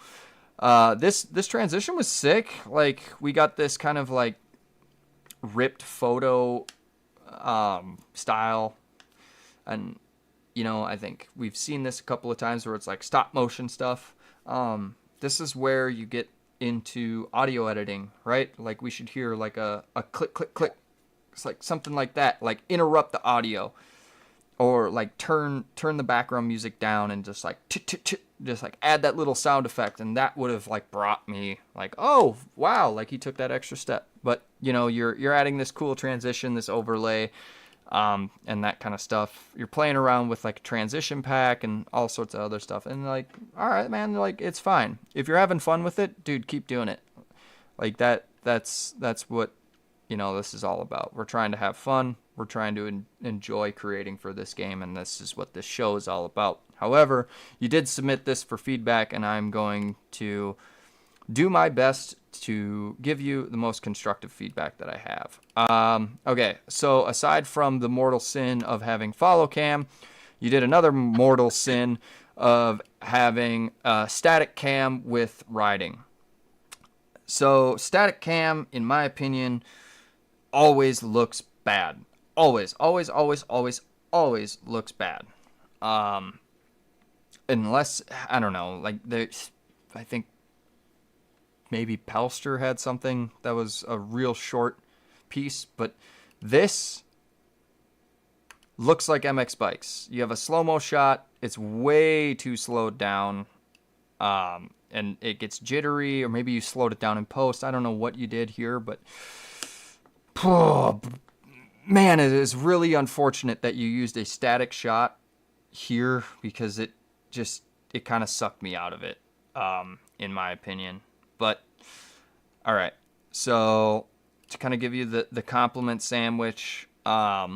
This transition was sick. Like, we got this kind of, like, ripped photo style, and I think we've seen this a couple of times where it's like stop motion stuff. This is where you get into audio editing, right? Like, we should hear like a click click click. It's like something like that, like interrupt the audio, or like turn the background music down and just like just like add that little sound effect, and that would have like brought me like, oh wow, like he took that extra step. But you're adding this cool transition, this overlay, and that kind of stuff. You're playing around with like a transition pack and all sorts of other stuff, and like, all right, man, like, it's fine if you're having fun with it, dude. Keep doing it. Like that's what this is all about. We're trying to have fun. We're trying to enjoy creating for this game, and this is what this show is all about. However, you did submit this for feedback, and I'm going to do my best to give you the most constructive feedback that I have. Okay, so aside from the mortal sin of having follow cam, you did another mortal sin of having a static cam with riding. So static cam, in my opinion, always looks bad. Always looks bad. Unless, I don't know, like I think maybe Pelster had something that was a real short piece, but this looks like MX bikes. You have a slow-mo shot, it's way too slowed down, and it gets jittery, or maybe you slowed it down in post. I don't know what you did here, but man, it is really unfortunate that you used a static shot here, because it kind of sucked me out of it, in my opinion. But all right, so to kind of give you the compliment sandwich, I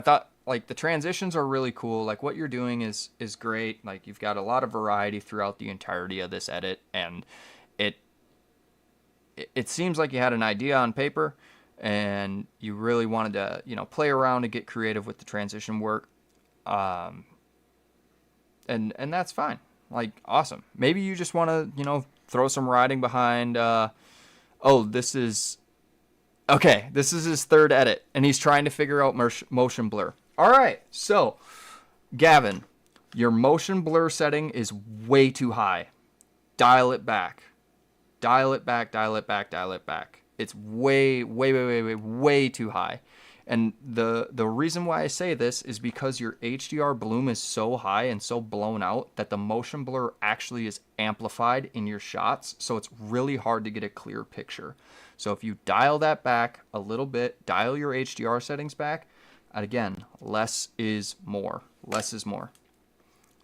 thought like the transitions are really cool. Like what you're doing is great. Like you've got a lot of variety throughout the entirety of this edit, and it seems like you had an idea on paper and you really wanted to, play around and get creative with the transition work. And that's fine. Like, awesome. Maybe you just want to, throw some riding behind, this is his third edit, and he's trying to figure out motion blur. All right, so, Gavin, your motion blur setting is way too high. Dial it back. Dial it back. It's way too high. And the reason why I say this is because your HDR bloom is so high and so blown out that the motion blur actually is amplified in your shots, so it's really hard to get a clear picture. So if you dial that back a little bit, dial your HDR settings back, and again, less is more. Less is more.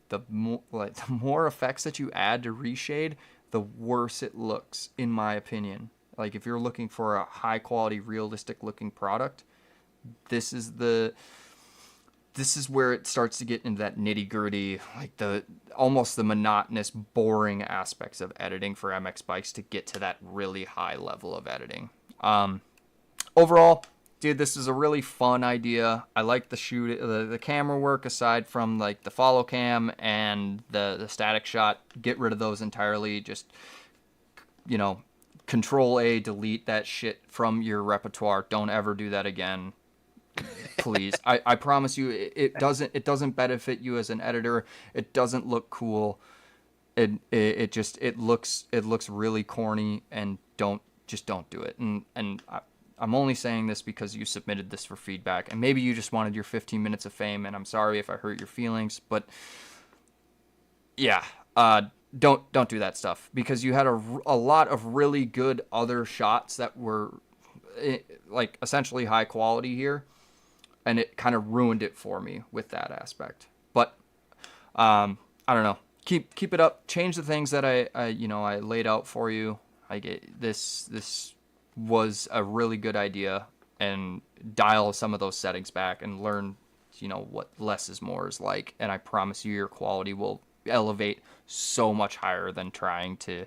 The more effects that you add to reshade, the worse it looks, in my opinion. Like if you're looking for a high quality, realistic looking product, this is where it starts to get into that nitty gritty, like almost the monotonous, boring aspects of editing for MX bikes to get to that really high level of editing. Overall, dude, this is a really fun idea. I like the camera work aside from like the follow cam and the static shot. Get rid of those entirely. Just, Control A, delete that shit from your repertoire. Don't ever do that again. Please. I promise you it doesn't benefit you as an editor. It doesn't look cool. It looks really corny, and don't do it. And I'm only saying this because you submitted this for feedback, and maybe you just wanted your 15 minutes of fame, and I'm sorry if I hurt your feelings, but yeah, don't do that stuff, because you had a lot of really good other shots that were like essentially high quality here, and it kind of ruined it for me with that aspect. But I don't know. Keep it up. Change the things that I laid out for you. I get this was a really good idea, and dial some of those settings back and learn what less is more is like, and I promise you your quality will elevate so much higher than trying to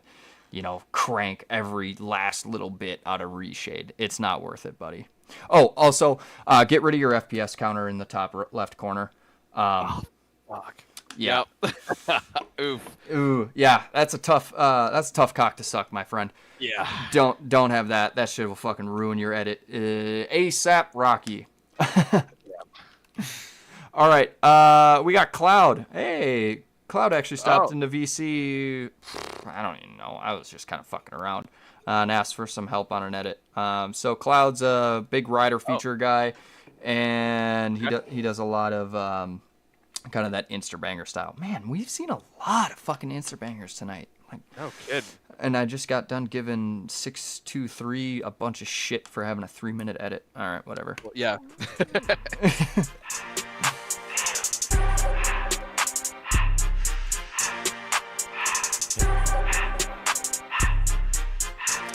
crank every last little bit out of reshade. It's not worth it, buddy. Oh, also, get rid of your FPS counter in the top left corner. Fuck. Yeah. Yep. Oof. Ooh, yeah. That's a tough cock to suck, my friend. Yeah. Don't have that. That shit will fucking ruin your edit. ASAP Rocky. All right. We got Cloud. Hey, Cloud actually stopped into VC. I don't even know. I was just kind of fucking around. And asked for some help on an edit. So Cloud's a big rider feature guy, and he does a lot of kind of that Instabanger style. Man, we've seen a lot of fucking Instabangers tonight. Like, no kid. And I just got done giving 623 a bunch of shit for having a 3-minute edit. All right, whatever. Well, yeah.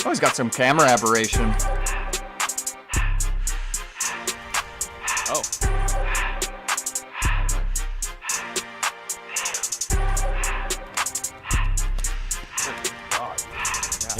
Oh, he's got some camera aberration. Oh.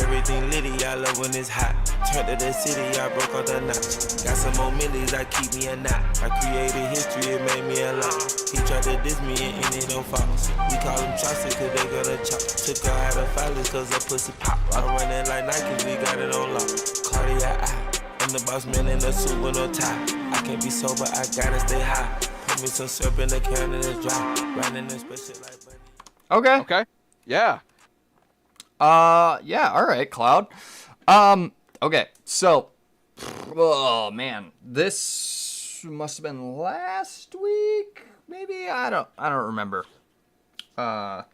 Everything litty, I love when it's hot. Turned to the city, I broke all the knots. Got some more millies, I keep me a knot. I created history, it made me a lot. He tried to diss me and ended on Fox. We call him Chaucer, cause they gonna chop. Took her out of filers, cause her pussy pop. I'm running like Nike, we got it on lock. Cardiac eye. I'm the boss man in a suit with no tie. I can't be sober, I gotta stay high. Put me some syrup in the can and it's dry. Riding this special like bunny. Okay. Okay. Yeah. Yeah, all right, Cloud. Okay, so, oh man, this must have been last week, maybe. I don't remember. But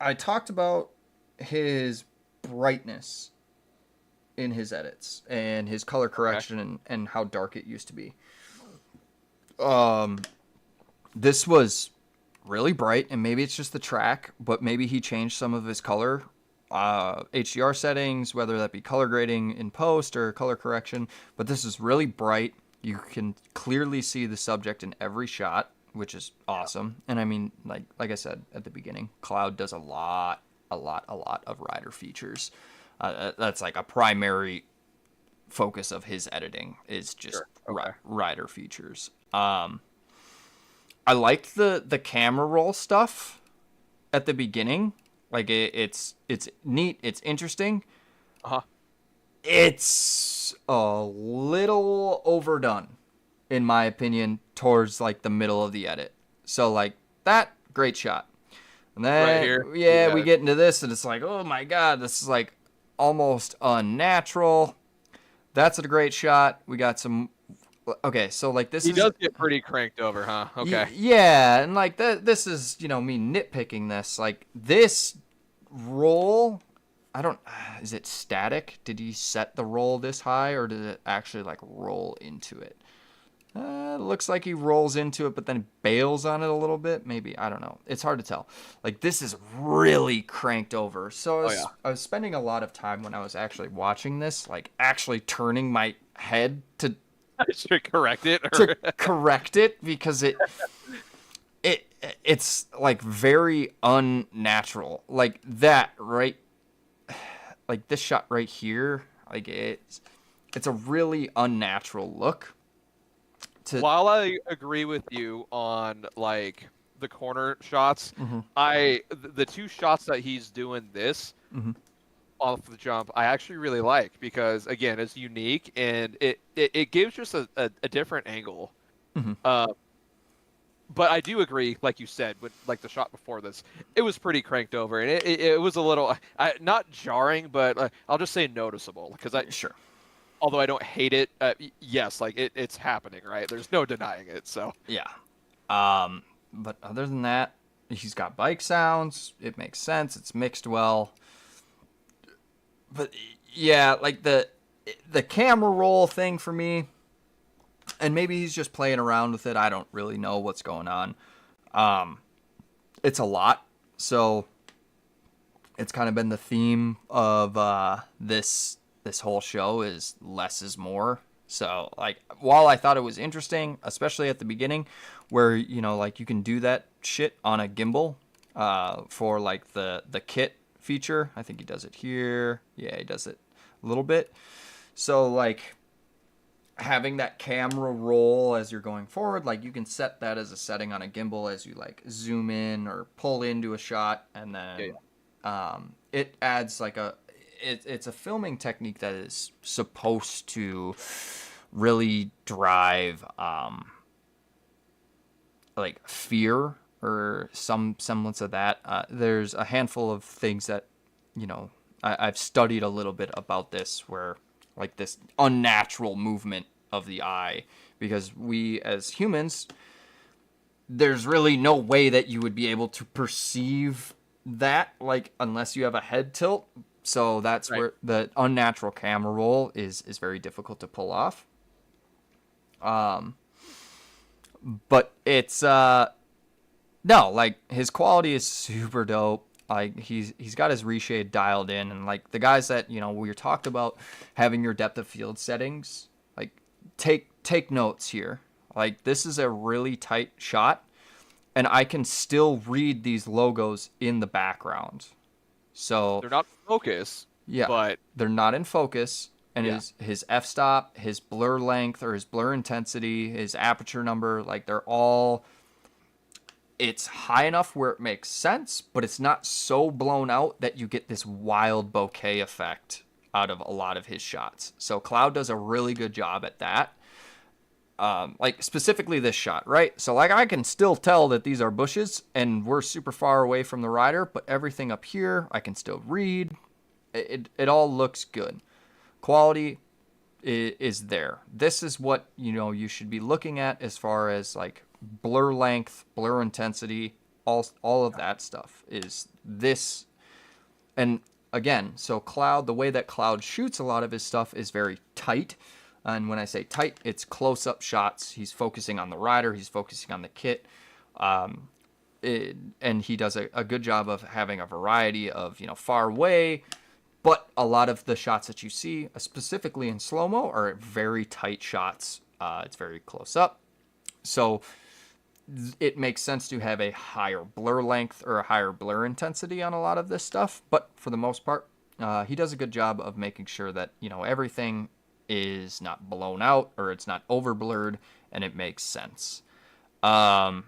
I talked about his brightness in his edits and his color correction and how dark it used to be. This was really bright, and maybe it's just the track, but maybe he changed some of his color HDR settings, whether that be color grading in post or color correction. But this is really bright. You can clearly see the subject in every shot, which is awesome. And I mean, like I said at the beginning, Cloud does a lot of rider features. That's like a primary focus of his editing is just rider features. I liked the camera roll stuff at the beginning. Like it's neat, it's interesting. It's a little overdone, in my opinion, towards like the middle of the edit. So like that, great shot. And then Right here. yeah, we get into this and it's like, oh my god, this is like almost unnatural. That's a great shot. We got some. Okay, so like this He is. does get pretty cranked over, huh? Okay. Yeah, and like this is, me nitpicking this. Like this roll, I don't. Is it static? Did he set the roll this high, or did it actually like roll into it? It looks like he rolls into it, but then bails on it a little bit. Maybe, I don't know. It's hard to tell. Like this is really cranked over. So I was spending a lot of time when I was actually watching this, like actually turning my head to. Should correct it. To correct it, because it's like very unnatural. Like that, right? Like this shot right here, like it's a really unnatural look. While I agree with you on like the corner shots, the two shots that he's doing this off the jump, I actually really like, because again, it's unique and it gives just a different angle. But I do agree, like you said, with like the shot before this, it was pretty cranked over, and it was a little not jarring, but I'll just say noticeable, because although I don't hate it, yes, like it's happening, right? There's no denying it. So yeah. But other than that, he's got bike sounds. It makes sense. It's mixed well. But yeah, like the camera roll thing for me, and maybe he's just playing around with it. I don't really know what's going on. It's a lot, so it's kind of been the theme of this whole show is less is more. So like, while I thought it was interesting, especially at the beginning, where like you can do that shit on a gimbal for like the kit feature. I think he does it here. Yeah, he does it a little bit. So like having that camera roll as you're going forward, like you can set that as a setting on a gimbal as you like zoom in or pull into a shot, and then it adds like it's a filming technique that is supposed to really drive like fear or some semblance of that. There's a handful of things that, I've studied a little bit about this, where like this unnatural movement of the eye, because we as humans, there's really no way that you would be able to perceive that, like, unless you have a head tilt. So that's where the unnatural camera roll is very difficult to pull off. But it's no, like his quality is super dope. Like he's got his reshade dialed in, and like the guys that we talked about having your depth of field settings, like take notes here. Like this is a really tight shot, and I can still read these logos in the background. So They're not focused. yeah, But they're not in focus, and Yeah. his f-stop, his blur length or his blur intensity, his aperture number, like they're all, it's high enough where it makes sense, but it's not so blown out that you get this wild bokeh effect out of a lot of his shots. So Cloud does a really good job at that. Like specifically this shot, right? So like I can still tell that these are bushes and we're super far away from the rider, but everything up here I can still read. It all looks good. Quality is there. This is what, you know, you should be looking at as far as like blur length, blur intensity, all of that stuff is this. And again, so Cloud, the way that Cloud shoots a lot of his stuff is very tight. And when I say tight, it's close-up shots. He's focusing on the rider. He's focusing on the kit. And he does a good job of having a variety of, you know, far away. But a lot of the shots that you see, specifically in slow-mo, are very tight shots. It's very close up. So it makes sense to have a higher blur length or a higher blur intensity on a lot of this stuff. But for the most part, he does a good job of making sure that, you know, everything is not blown out or it's not over blurred and it makes sense. But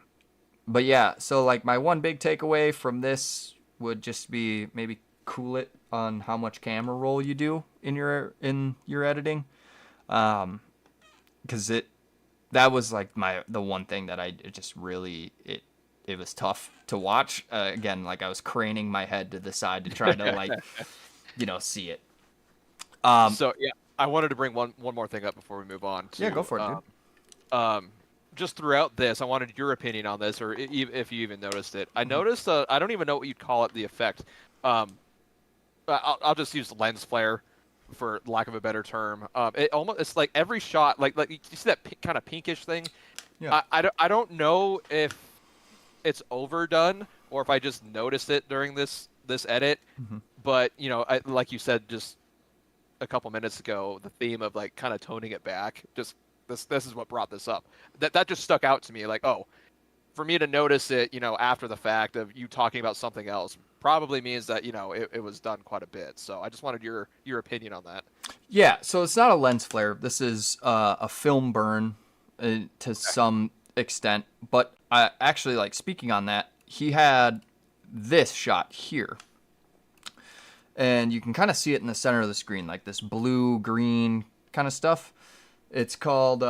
yeah, so like my one big takeaway from this would just be maybe cool it on how much camera roll you do in your editing. Cause that was like the one thing that it just really, it was tough to watch. Again, like I was craning my head to the side to try to like, you know, see it. So yeah, I wanted to bring one more thing up before we move on. Yeah, go for it, dude. Just throughout this, I wanted your opinion on this, or if you even noticed it. I noticed, I don't even know what you'd call it, the effect. I'll just use lens flare, for lack of a better term. It's like every shot, like you see that kind of pinkish thing. Yeah. I don't know if it's overdone or if I just noticed it during this edit. Mm-hmm. But you know, like you said just a couple minutes ago, the theme of like kind of toning it back, just this is what brought this up. That just stuck out to me, like, oh, for me to notice it, you know, after the fact of you talking about something else probably means that, you know, it was done quite a bit. So I just wanted your opinion on that. Yeah, so it's not a lens flare. This is a film burn to some extent. But I actually, like, speaking on that, he had this shot here. And you can kind of see it in the center of the screen, like this blue-green kind of stuff. It's called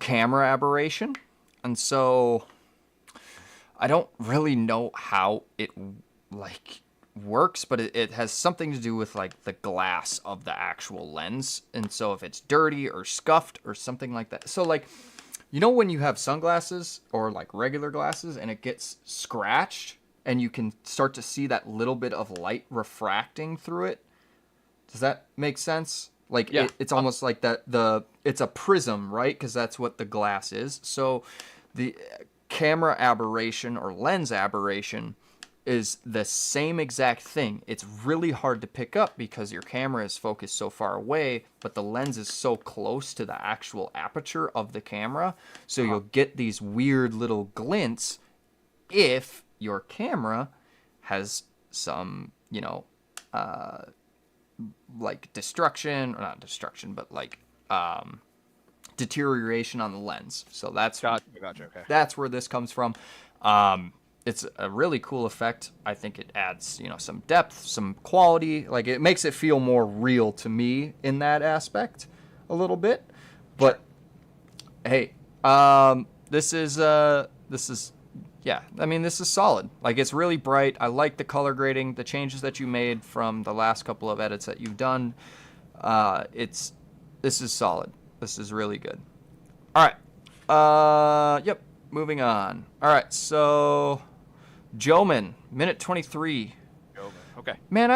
camera aberration. And so I don't really know how it like works, but it has something to do with like the glass of the actual lens. And so if it's dirty or scuffed or something like that. So like, you know, when you have sunglasses or like regular glasses and it gets scratched and you can start to see that little bit of light refracting through it. Does that make sense? Like, yeah. It's almost like it's a prism, right? Because that's what the glass is. So the camera aberration or lens aberration is the same exact thing. It's really hard to pick up because your camera is focused so far away, but the lens is so close to the actual aperture of the camera. So you'll get these weird little glints if your camera has some, you know, like destruction, or not destruction, but like deterioration on the lens. So that's gotcha. Okay. That's where this comes from. It's a really cool effect. I think it adds, you know, some depth, some quality. Like it makes it feel more real to me in that aspect a little bit. But hey, this is yeah, I mean, this is solid. Like, it's really bright. I like the color grading, the changes that you made from the last couple of edits that you've done. This is solid. This is really good. All right. Yep. Moving on. All right. So, Joman, minute 23. Joman. Okay. Man,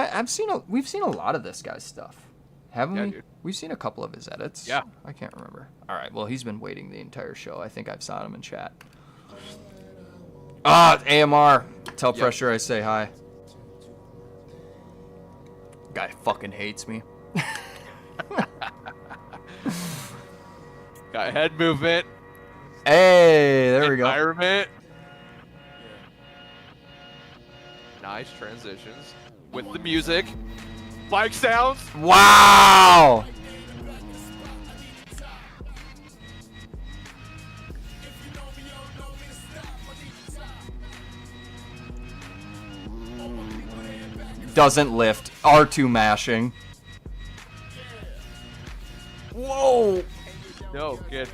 we've seen a lot of this guy's stuff, haven't we? Dude. We've seen a couple of his edits. Yeah. I can't remember. All right. Well, he's been waiting the entire show. I think I've saw him in chat. It's AMR. Tell Pressure I say hi. Guy fucking hates me. Got head movement. Hey, there we go. Environment. Nice transitions with the music. Bike sounds. Wow! Doesn't lift. R2 mashing. Whoa! No, good.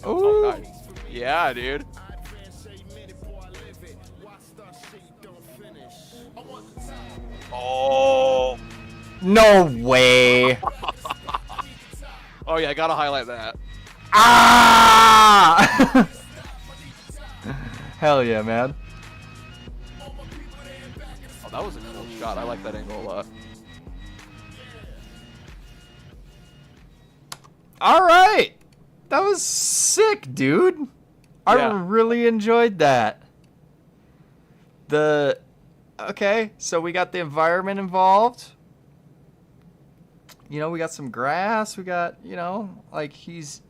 Ooh. Oh, nice. Yeah, dude. Oh. No way. Oh yeah, I gotta highlight that. Ah! Hell yeah, man. Oh, that was a cool shot. I like that angle a lot. All right. That was sick, dude. I Yeah. really enjoyed that. Okay, so we got the environment involved. You know, we got some grass. We got, you know, like he's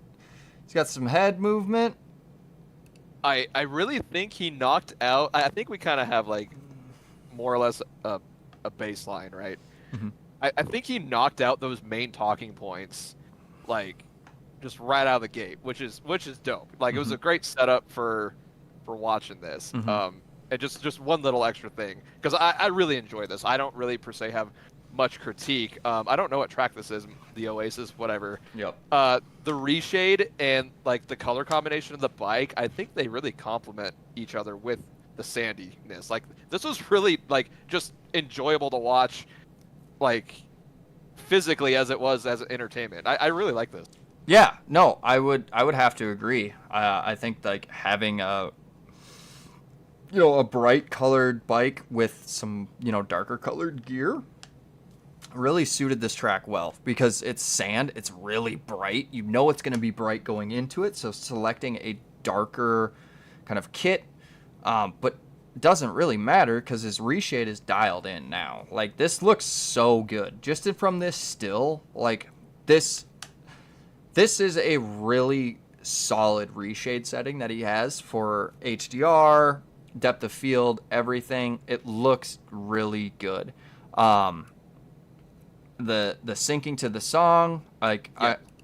got some head movement. I really think he knocked out. I think we kind of have like more or less a baseline, right? Mhm. I think he knocked out those main talking points, like just right out of the gate, which is dope. Like it was a great setup for watching this. Mhm. And just one little extra thing, because I really enjoy this. I don't really per se have much critique. I don't know what track this is, the Oasis, whatever. Yep. The reshade and like the color combination of the bike, I think they really complement each other with the sandiness. Like this was really like just enjoyable to watch, like physically as it was as entertainment. I really like this. Yeah, no, I would have to agree. I think like having a bright colored bike with some, darker colored gear really suited this track well, because it's sand, it's really bright. You know it's going to be bright going into it, so selecting a darker kind of kit, but it doesn't really matter because his reshade is dialed in now. Like this looks so good. Just from this still, like this is a really solid reshade setting that he has for HDR, depth of field, everything. It looks really good. The syncing to the song, I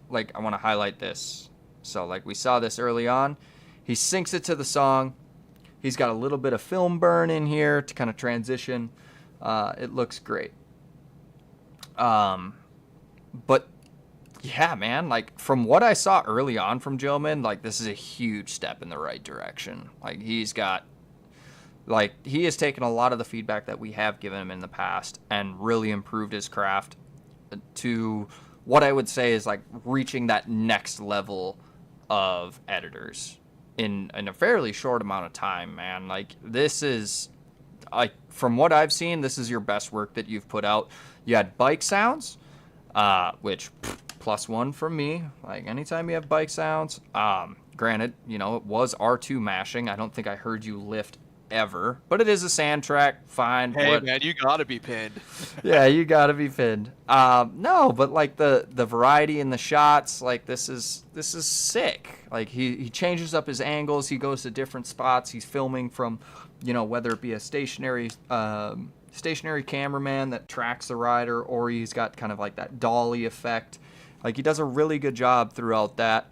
want to highlight this. So like we saw this early on, he syncs it to the song. He's got a little bit of film burn in here to kind of transition. It looks great. But yeah, man, like from what I saw early on from Jillman, like this is a huge step in the right direction. Like he has taken a lot of the feedback that we have given him in the past and really improved his craft to what I would say is like reaching that next level of editors in a fairly short amount of time, man. Like this is, from what I've seen, this is your best work that you've put out. You had bike sounds, which +1 from me. Like anytime you have bike sounds, granted, it was R2 mashing. I don't think I heard you lift ever, but it is a sand track. Fine. Hey man, you gotta be pinned. Yeah, you gotta be pinned. No, but like the variety in the shots, like this is sick. Like he changes up his angles. He goes to different spots. He's filming from, whether it be a stationary cameraman that tracks the rider, or he's got kind of like that dolly effect. Like he does a really good job throughout that.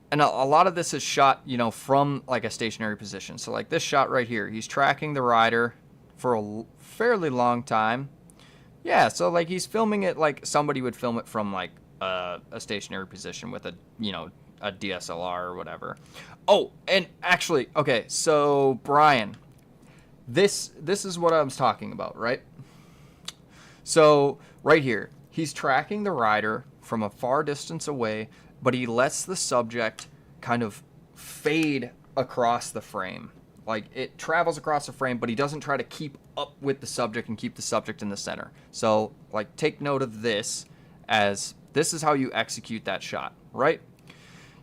And a lot of this is shot, from like a stationary position. So like this shot right here, he's tracking the rider for a fairly long time. Yeah, so like he's filming it like somebody would film it from like a stationary position with a DSLR or whatever. Oh, and actually, okay, so Brian, this is what I was talking about, right? So right here, he's tracking the rider from a far distance away, but he lets the subject kind of fade across the frame. Like it travels across the frame, but he doesn't try to keep up with the subject and keep the subject in the center. So like take note of this, as this is how you execute that shot, right?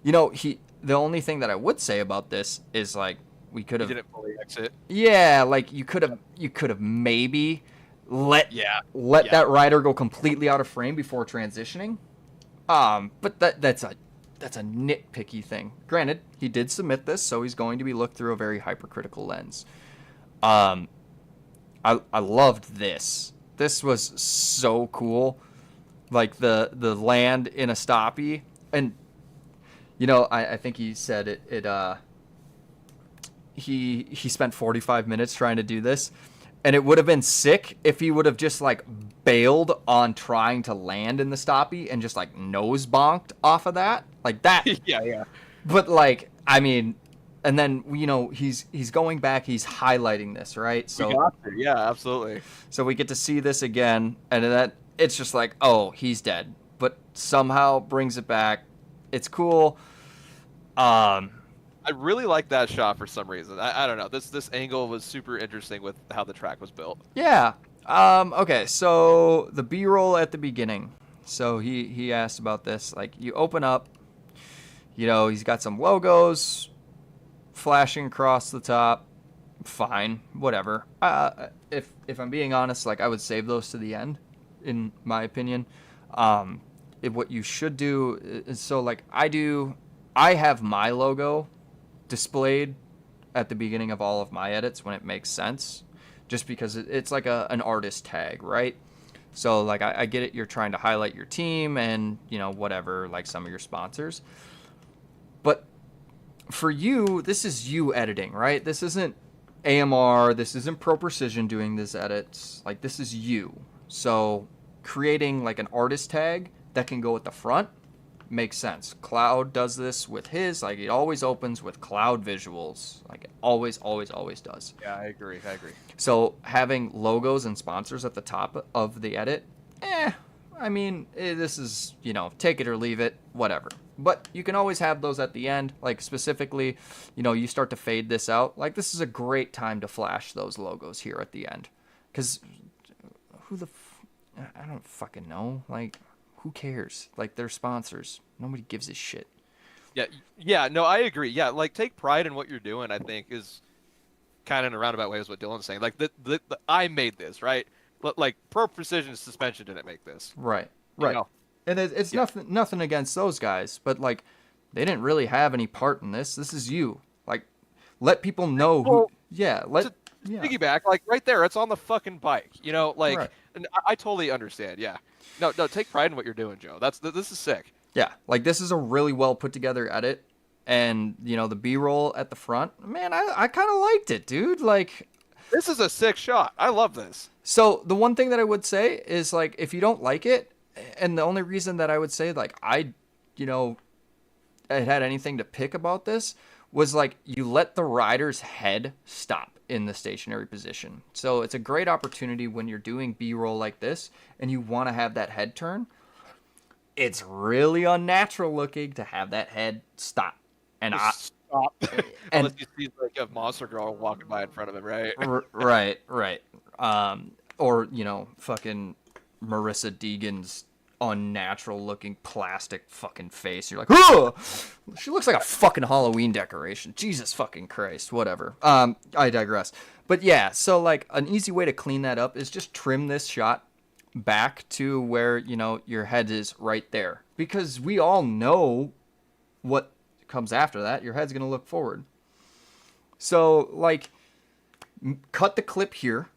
The only thing that I would say about this is like we could He have. didn't fully exit. Yeah, like you could have maybe let Yeah. that rider go completely out of frame before transitioning. But that's a nitpicky thing. Granted, he did submit this, so he's going to be looked through a very hypercritical lens. I loved this. This was so cool. Like the land in a stoppie, and you know, I think he said he spent 45 minutes trying to do this, and it would have been sick if he would have just like bailed on trying to land in the stoppie and just like nose bonked off of that, like that. Yeah. But like, I mean, and then you know he's going back, he's highlighting this, right? So Yeah, absolutely. so we get to see this again, and that it's just like, oh, he's dead, but somehow brings it back. It's cool. I really like that shot for some reason. I don't know. This angle was super interesting with how the track was built. Yeah. Okay, so the B-roll at the beginning. So he asked about this. Like, you open up, you know, he's got some logos flashing across the top. Fine, whatever. If I'm being honest, like, I would save those to the end, in my opinion. What you should do is, so like I have my logo displayed at the beginning of all of my edits when it makes sense, just because it's like an artist tag, right? So like I get it, you're trying to highlight your team and, you know, whatever, like some of your sponsors. But for you, this is you editing, right? This isn't AMR, this isn't Pro Precision doing these edits. Like, this is you. So creating like an artist tag that can go at the front makes sense. Cloud does this with his, like, it always opens with Cloud visuals. Like, it always does. Yeah, I agree. So having logos and sponsors at the top of the edit, I mean, this is, you know, take it or leave it, whatever. But you can always have those at the end. Like, specifically, you know, you start to fade this out. Like, this is a great time to flash those logos here at the end. Because I don't fucking know. Like, who cares? Like, they're sponsors. Nobody gives a shit. Yeah, no, I agree. Yeah, like, take pride in what you're doing, I think, is kind of in a roundabout way is what Dylan's saying. Like, I made this, right? Like, Pro Precision Suspension didn't make this. Right. You know? And it's nothing against those guys, but, like, they didn't really have any part in this. This is you. Like, let people know who... Piggyback, like, right there, it's on the fucking bike. You know, like, Right. and I totally understand, yeah. No, take pride in what you're doing, Joe. This is sick. Yeah, like, this is a really well put together edit, and, you know, the B-roll at the front, man, I kind of liked it, dude. Like, this is a sick shot. I love this. So the one thing that I would say is, like, if you don't like it, and the only reason that I would say, like, I had anything to pick about this was, like, you let the rider's head stop in the stationary position. So it's a great opportunity when you're doing B-roll like this and you want to have that head turn. It's really unnatural looking to have that head stop. And stop. Unless you see, like, a monster girl walking by in front of him, right? Right. Or, you know, fucking Marissa Deegan's unnatural looking plastic fucking face. You're like, ugh! She looks like a fucking Halloween decoration. Jesus fucking Christ. Whatever. I digress. But yeah, so, like, an easy way to clean that up is just trim this shot back to where, you know, your head is right there. Because we all know what comes after that. Your head's going to look forward. So, like, cut the clip here.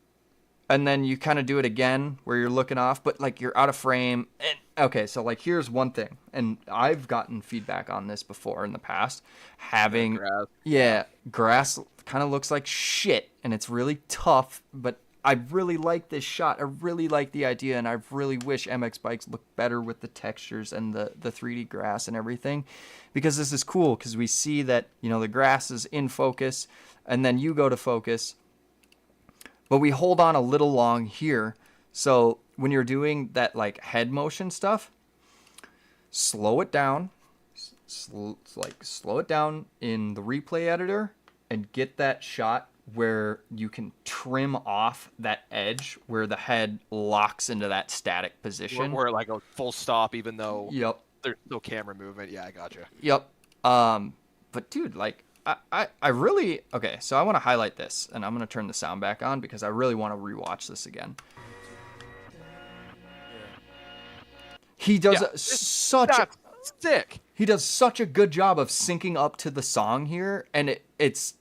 And then you kind of do it again where you're looking off, but, like, you're out of frame. And okay, so, like, here's one thing. And I've gotten feedback on this before in the past. Having, grass kind of looks like shit. And it's really tough, but I really like this shot. I really like the idea, and I really wish MX bikes look better with the textures and the 3D grass and everything. Because this is cool, because we see that, you know, the grass is in focus, and then you go to focus. But we hold on a little long here. So when you're doing that, like, head motion stuff, slow it down. Slow it down in the replay editor and get that shot where you can trim off that edge where the head locks into that static position. Where like a full stop, even though Yep. there's no camera movement. Yeah, I gotcha. Yep. But dude, like, I really okay. So I want to highlight this, and I'm gonna turn the sound back on because I really want to rewatch this again. He does sick. He does such a good job of syncing up to the song here, and it's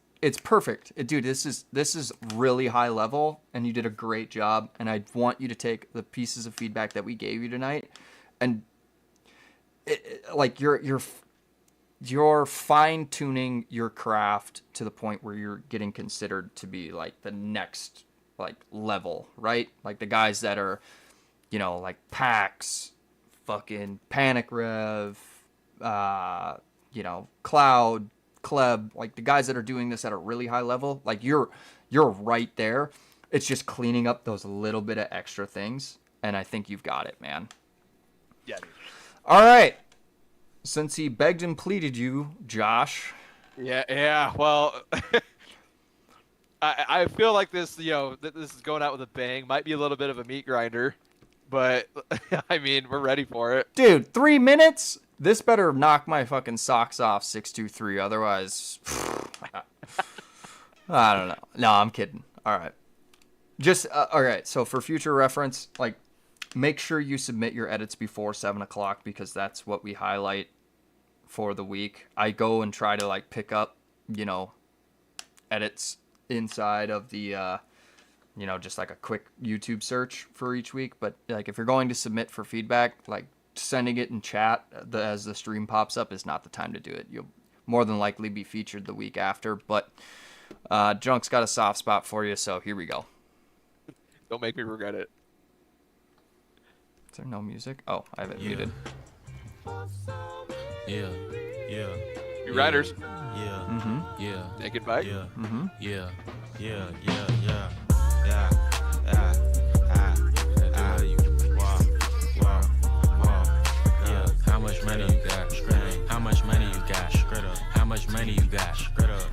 perfect. Dude, this is really high level, and you did a great job. And I want you to take the pieces of feedback that we gave you tonight, and like you're fine tuning your craft to the point where you're getting considered to be like the next like level, right? Like the guys that are, you know, like PAX, fucking Panic Rev, you know, Cloud, Kleb, like the guys that are doing this at a really high level, like you're right there. It's just cleaning up those little bit of extra things, and I think you've got it, man. Yeah, dude. All right. Since he begged and pleaded you, Josh. Yeah. Well, I feel like this, you know, this is going out with a bang. Might be a little bit of a meat grinder, but I mean, we're ready for it. Dude, 3 minutes? This better knock my fucking socks off, 623. Otherwise, I don't know. No, I'm kidding. All right. Just, all right. So for future reference, like, make sure you submit your edits before 7 o'clock because that's what we highlight for the week. I go and try to, like, pick up, you know, edits inside of the, you know, just like a quick YouTube search for each week. But, like, if you're going to submit for feedback, like, sending it in chat as the stream pops up is not the time to do it. You'll more than likely be featured the week after. But Junk's got a soft spot for you, so here we go. Don't make me regret it. Is there no music? Oh, I have it muted. Yeah. You riders. Yeah. Mm-hmm. Yeah. Take it back. Yeah. Mm-hmm. Yeah. How much money you got? How much money you got? How much money you got?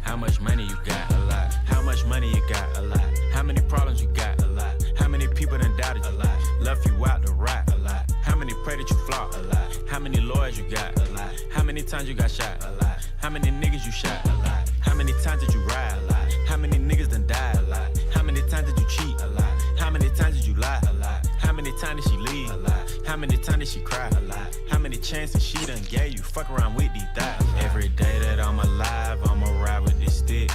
How much money you got? A lot. How much money you got? A lot. How many problems you got? A lot. How many people done doubted you? A lot. Left you out to rot? A lot. How many pray that you flop? A lot. How many lawyers you got? A lot. How many times you got shot? A lot. How many niggas you shot? A lot. How many times did you ride? A lot. How many niggas done died? A lot. How many times did you cheat? A lot. How many times did you lie? A lot. How many times did she leave? A lot. How many times did she cry? A lot. How many chances she done gave you? Fuck around with these thighs. Every day that I'm alive, I'ma ride with this stick.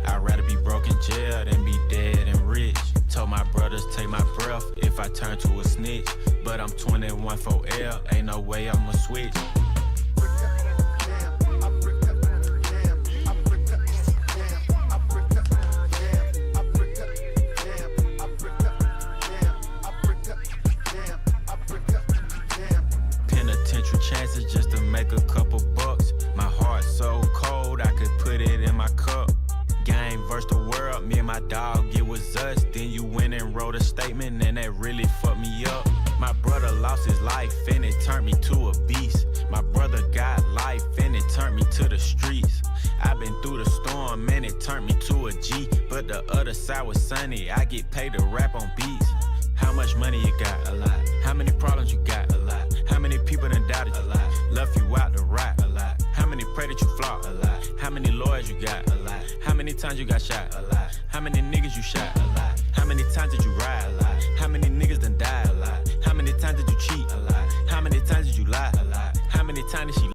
I'd rather be broke in jail than be dead and rich. Told my brothers take my breath if I turn to a snitch. But I'm 21 for L, ain't no way I'ma switch. Penitentiary chances just to make a couple bucks. My heart so cold, I could put it in my cup. Game versus the world, me and my dog, it was us. Then you went and wrote a statement and that really fucked me up. My brother lost his life and it turned me to a beast. My brother got life and it turned me to the streets. I've been through the storm and it turned me to a G. But the other side was sunny, I get paid to rap on beats. How much money you got? A lot. How many problems you got? A lot. How many people done doubted you? A lot. Left you out to rot? A lot. How many pray that you flop? A lot. How many lawyers you got? A lot. How many times you got shot? A lot. How many niggas you shot? A lot. How many times did you ride? A lot. How many niggas done died? A lot. How many times did you cheat? A lot. How many times did you lie? A lot. How many times did she